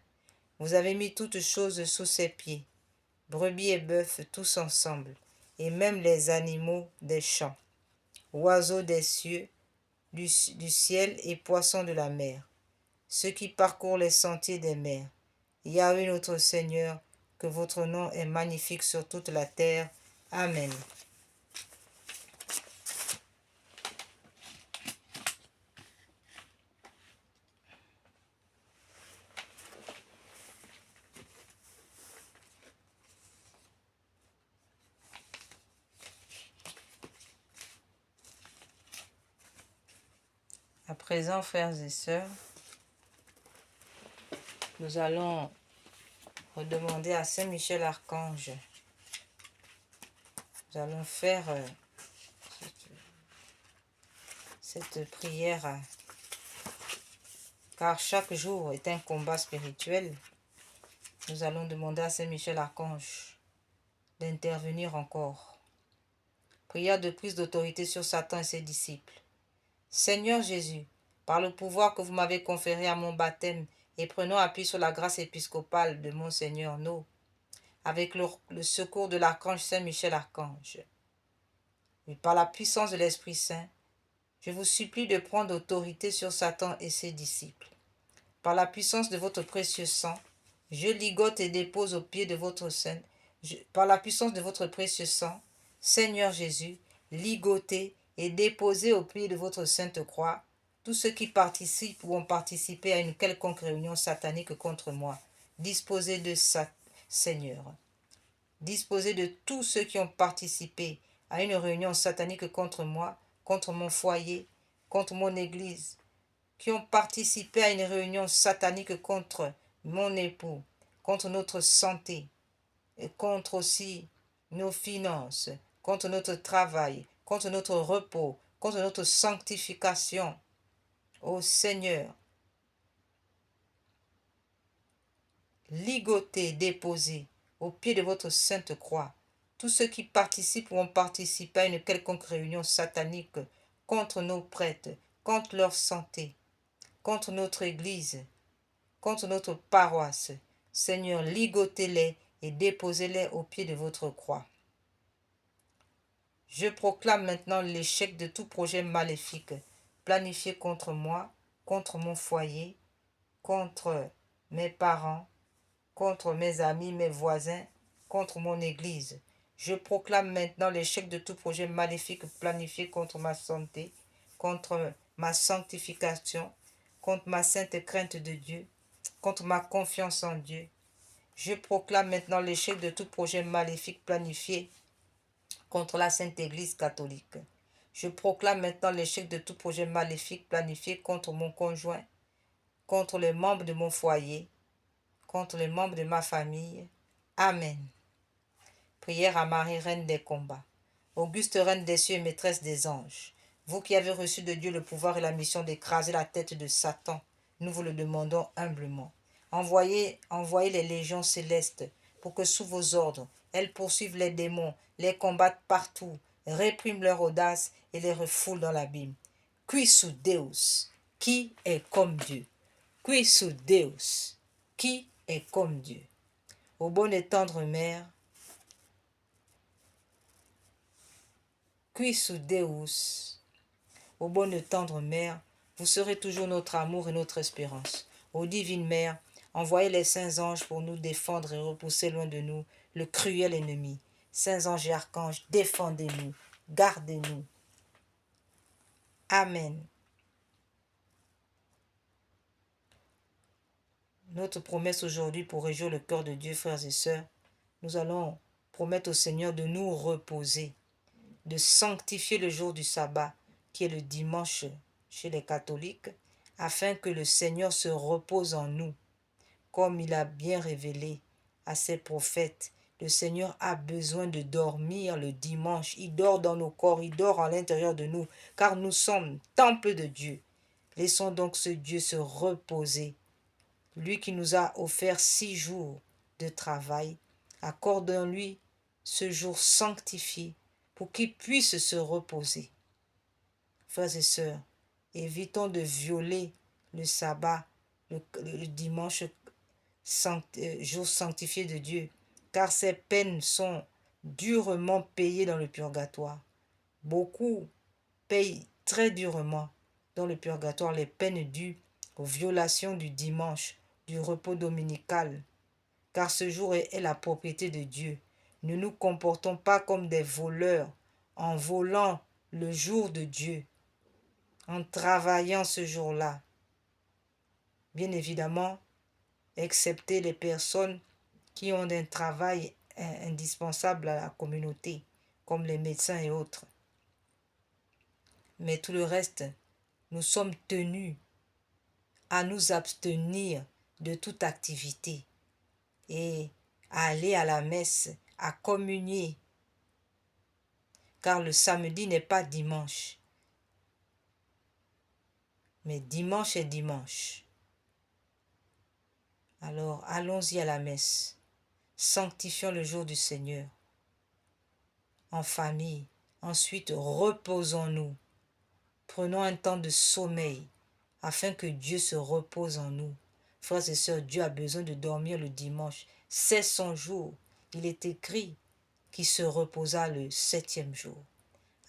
Vous avez mis toutes choses sous ses pieds, brebis et bœufs tous ensemble, et même les animaux des champs, oiseaux des cieux, du ciel et poissons de la mer, ceux qui parcourent les sentiers des mers. Yahweh notre Seigneur, que votre nom est magnifique sur toute la terre. Amen. À présent, frères et sœurs, nous allons redemander à Saint Michel Archange. Nous allons faire cette prière, car chaque jour est un combat spirituel. Nous allons demander à Saint Michel Archange d'intervenir encore. Prière de prise d'autorité sur Satan et ses disciples. Seigneur Jésus, par le pouvoir que vous m'avez conféré à mon baptême et prenant appui sur la grâce épiscopale de mon Seigneur No, avec le secours de l'archange Saint Michel Archange, et par la puissance de l'Esprit Saint, je vous supplie de prendre autorité sur Satan et ses disciples. Par la puissance de votre précieux sang, je ligote et dépose au pied de votre sein, par la puissance de votre précieux sang, Seigneur Jésus, ligotez et déposez au pied de votre sainte croix tous ceux qui participent ou ont participé à une quelconque réunion satanique contre moi. Disposez de ça, Seigneur. Disposez de tous ceux qui ont participé à une réunion satanique contre moi, contre mon foyer, contre mon église, qui ont participé à une réunion satanique contre mon époux, contre notre santé, et contre aussi nos finances, contre notre travail, contre notre repos, contre notre sanctification. Ô Seigneur, ligotez, déposez au pied de votre sainte croix tous ceux qui participent ou ont participé à une quelconque réunion satanique contre nos prêtres, contre leur santé, contre notre Église, contre notre paroisse. Seigneur, ligotez-les et déposez-les au pied de votre croix. Je proclame maintenant l'échec de tout projet maléfique planifié contre moi, contre mon foyer, contre mes parents, contre mes amis, mes voisins, contre mon Église. Je proclame maintenant l'échec de tout projet maléfique planifié contre ma santé, contre ma sanctification, contre ma sainte crainte de Dieu, contre ma confiance en Dieu. Je proclame maintenant l'échec de tout projet maléfique planifié contre la Sainte Église catholique. Je proclame maintenant l'échec de tout projet maléfique planifié contre mon conjoint, contre les membres de mon foyer, contre les membres de ma famille. Amen. Prière à Marie, Reine des combats. Auguste Reine des cieux et maîtresse des anges, vous qui avez reçu de Dieu le pouvoir et la mission d'écraser la tête de Satan, nous vous le demandons humblement. Envoyez les légions célestes pour que sous vos ordres, elles poursuivent les démons, les combattent partout, répriment leur audace et les refoulent dans l'abîme. Qui sous Deus, qui est comme Dieu? Qui sous Deus, qui est comme Dieu? Ô bonne et tendre mère, qui sous Deus, ô bonne et tendre mère, vous serez toujours notre amour et notre espérance. Ô divine mère, envoyez les saints anges pour nous défendre et repousser loin de nous le cruel ennemi. Saints anges et archanges, défendez-nous, gardez-nous. Amen. Notre promesse aujourd'hui pour réjouir le cœur de Dieu, frères et sœurs, nous allons promettre au Seigneur de nous reposer, de sanctifier le jour du sabbat, qui est le dimanche chez les catholiques, afin que le Seigneur se repose en nous, comme il a bien révélé à ses prophètes. Le Seigneur a besoin de dormir le dimanche. Il dort dans nos corps, il dort à l'intérieur de nous, car nous sommes temple de Dieu. Laissons donc ce Dieu se reposer. Lui qui nous a offert 6 jours de travail, accordons-lui ce jour sanctifié pour qu'il puisse se reposer. Frères et sœurs, évitons de violer le sabbat, le dimanche, jour sanctifié de Dieu, car ces peines sont durement payées dans le purgatoire. Beaucoup payent très durement dans le purgatoire les peines dues aux violations du dimanche, du repos dominical, car ce jour est la propriété de Dieu. Ne nous comportons pas comme des voleurs en volant le jour de Dieu, en travaillant ce jour-là. Bien évidemment, excepté les personnes qui ont un travail indispensable à la communauté, comme les médecins et autres. Mais tout le reste, nous sommes tenus à nous abstenir de toute activité et à aller à la messe, à communier, car le samedi n'est pas dimanche, mais dimanche est dimanche. Alors allons-y à la messe, sanctifions le jour du Seigneur, en famille. Ensuite, reposons-nous, prenons un temps de sommeil, afin que Dieu se repose en nous. Frères et sœurs, Dieu a besoin de dormir le dimanche. C'est son jour. Il est écrit qu'il se reposa le 7e jour.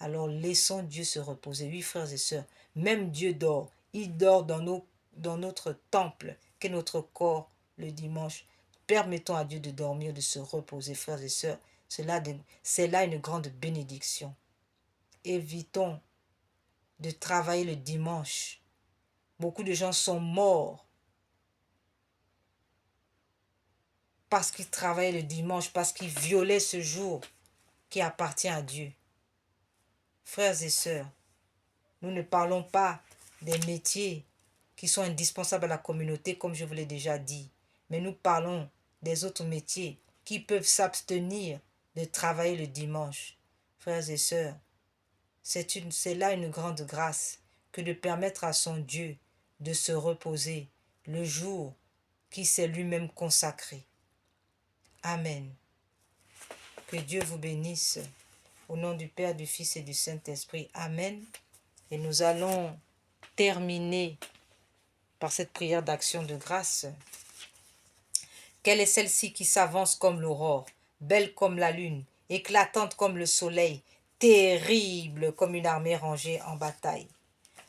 Alors laissons Dieu se reposer. Oui, frères et sœurs, même Dieu dort. Il dort dans notre temple, qu'est notre corps, le dimanche. Permettons à Dieu de dormir, de se reposer, frères et sœurs. C'est là une grande bénédiction. Évitons de travailler le dimanche. Beaucoup de gens sont morts parce qu'ils travaillaient le dimanche, parce qu'ils violaient ce jour qui appartient à Dieu. Frères et sœurs, nous ne parlons pas des métiers qui sont indispensables à la communauté, comme je vous l'ai déjà dit, mais nous parlons des autres métiers qui peuvent s'abstenir de travailler le dimanche. Frères et sœurs, c'est là une grande grâce que de permettre à son Dieu de se reposer le jour qui s'est lui-même consacré. Amen. Que Dieu vous bénisse. Au nom du Père, du Fils et du Saint-Esprit. Amen. Et nous allons terminer par cette prière d'action de grâce. Quelle est celle-ci qui s'avance comme l'aurore, belle comme la lune, éclatante comme le soleil, terrible comme une armée rangée en bataille?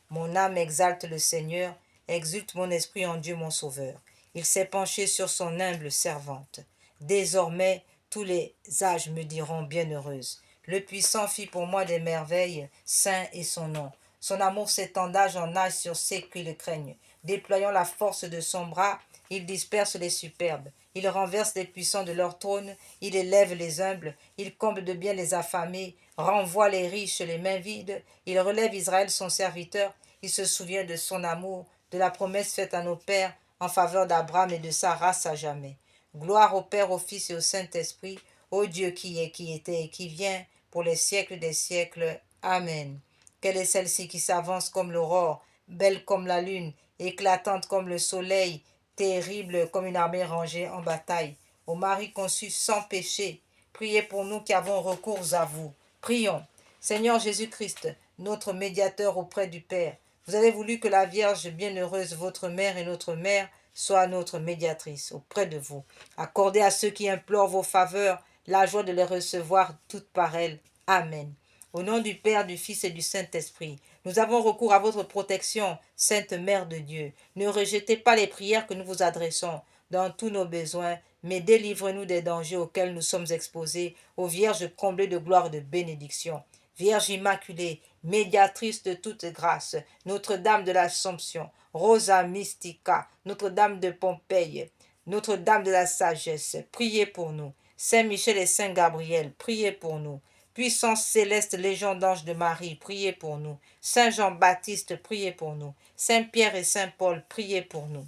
Mon âme exalte le Seigneur, exulte mon esprit en Dieu mon Sauveur. Il s'est penché sur son humble servante. Désormais, tous les âges me diront bienheureuse. Le puissant fit pour moi des merveilles, saint est son nom. Son amour s'étend d'âge en âge sur ceux qui le craignent. Déployant la force de son bras, il disperse les superbes. Il renverse les puissants de leur trône, il élève les humbles, il comble de bien les affamés, renvoie les riches les mains vides, il relève Israël son serviteur, il se souvient de son amour, de la promesse faite à nos pères en faveur d'Abraham et de sa race à jamais. Gloire au Père, au Fils et au Saint-Esprit, ô Dieu qui est, qui était et qui vient, pour les siècles des siècles. Amen. Quelle est celle-ci qui s'avance comme l'aurore, belle comme la lune, éclatante comme le soleil, terrible comme une armée rangée en bataille? Ô Marie conçue sans péché, priez pour nous qui avons recours à vous. Prions. Seigneur Jésus-Christ, notre médiateur auprès du Père, vous avez voulu que la Vierge bienheureuse, votre mère et notre mère, soit notre médiatrice auprès de vous. Accordez à ceux qui implorent vos faveurs la joie de les recevoir toutes par elles. Amen. Au nom du Père, du Fils et du Saint-Esprit, nous avons recours à votre protection, Sainte Mère de Dieu. Ne rejetez pas les prières que nous vous adressons dans tous nos besoins, mais délivrez-nous des dangers auxquels nous sommes exposés, ô Vierge comblée de gloire et de bénédiction. Vierge Immaculée, médiatrice de toute grâce, Notre-Dame de l'Assomption, Rosa Mystica, Notre-Dame de Pompéi, Notre-Dame de la Sagesse, priez pour nous. Saint Michel et Saint Gabriel, priez pour nous. Puissance céleste, Légion d'anges de Marie, priez pour nous. Saint Jean-Baptiste, priez pour nous. Saint Pierre et Saint Paul, priez pour nous.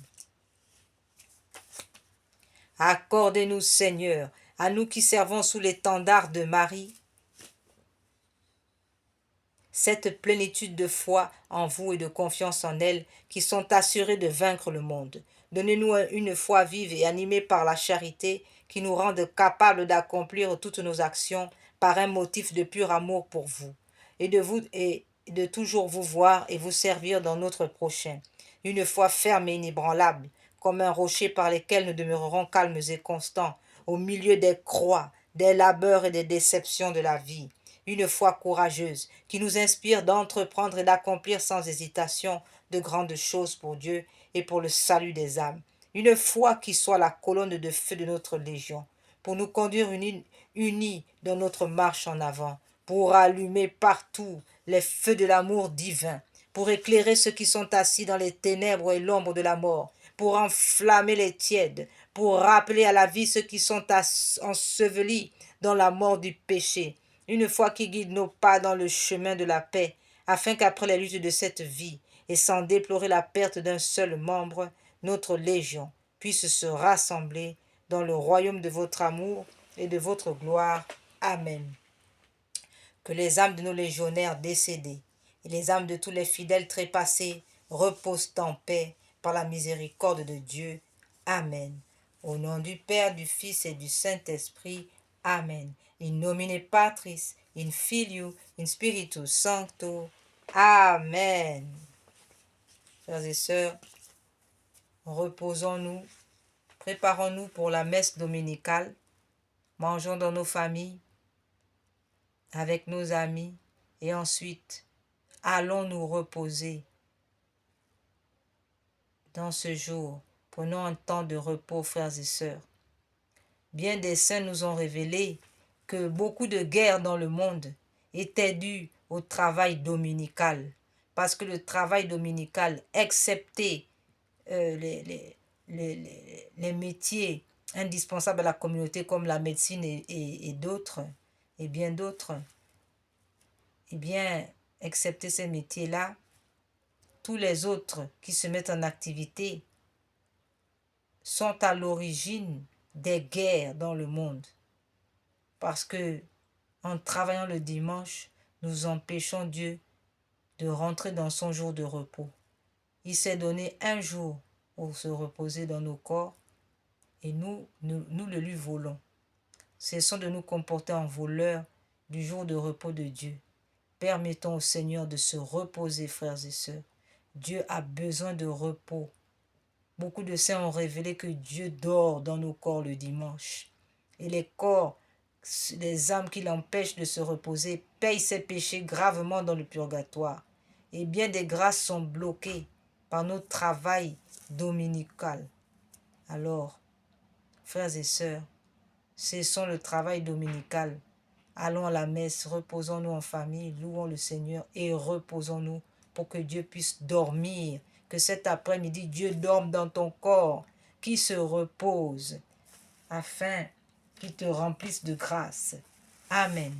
Accordez-nous, Seigneur, à nous qui servons sous l'étendard de Marie, cette plénitude de foi en vous et de confiance en elle qui sont assurés de vaincre le monde. Donnez-nous une foi vive et animée par la charité qui nous rende capables d'accomplir toutes nos actions par un motif de pur amour pour vous et de toujours vous voir et vous servir dans notre prochain. Une foi ferme et inébranlable, comme un rocher par lequel nous demeurerons calmes et constants au milieu des croix, des labeurs et des déceptions de la vie. une foi courageuse, qui nous inspire d'entreprendre et d'accomplir sans hésitation de grandes choses pour Dieu et pour le salut des âmes. Une foi qui soit la colonne de feu de notre légion, pour nous conduire unis dans notre marche en avant, pour allumer partout les feux de l'amour divin, pour éclairer ceux qui sont assis dans les ténèbres et l'ombre de la mort, pour enflammer les tièdes, pour rappeler à la vie ceux qui sont ensevelis dans la mort du péché, une foi qui guide nos pas dans le chemin de la paix, afin qu'après les luttes de cette vie, et sans déplorer la perte d'un seul membre, notre légion puisse se rassembler dans le royaume de votre amour et de votre gloire. Amen. Que les âmes de nos légionnaires décédés et les âmes de tous les fidèles trépassés reposent en paix par la miséricorde de Dieu. Amen. Au nom du Père, du Fils et du Saint-Esprit. Amen. In nomine Patris, in Filio, in Spiritus Sancto. Amen. Frères et sœurs, reposons-nous, préparons-nous pour la messe dominicale, mangeons dans nos familles, avec nos amis, et ensuite, allons nous reposer dans ce jour. Prenons un temps de repos, frères et sœurs. Bien des saints nous ont révélé que beaucoup de guerres dans le monde étaient dues au travail dominical. Parce que le travail dominical, excepté les métiers indispensables à la communauté comme la médecine et d'autres, et bien d'autres, eh bien, excepté ces métiers-là, tous les autres qui se mettent en activité sont à l'origine des guerres dans le monde. Parce que en travaillant le dimanche, nous empêchons Dieu de rentrer dans son jour de repos. Il s'est donné un jour pour se reposer dans nos corps et nous le lui volons. Cessons de nous comporter en voleurs du jour de repos de Dieu. Permettons au Seigneur de se reposer, frères et sœurs. Dieu a besoin de repos. Beaucoup de saints ont révélé que Dieu dort dans nos corps le dimanche. Et les corps, les âmes qui l'empêchent de se reposer, payent ses péchés gravement dans le purgatoire. Et bien des grâces sont bloquées par notre travail dominical. Alors, frères et sœurs, cessons le travail dominical. Allons à la messe, reposons-nous en famille, louons le Seigneur et reposons-nous pour que Dieu puisse dormir. Que cet après-midi, Dieu dorme dans ton corps, qui se repose, afin qu'il te remplisse de grâce. Amen.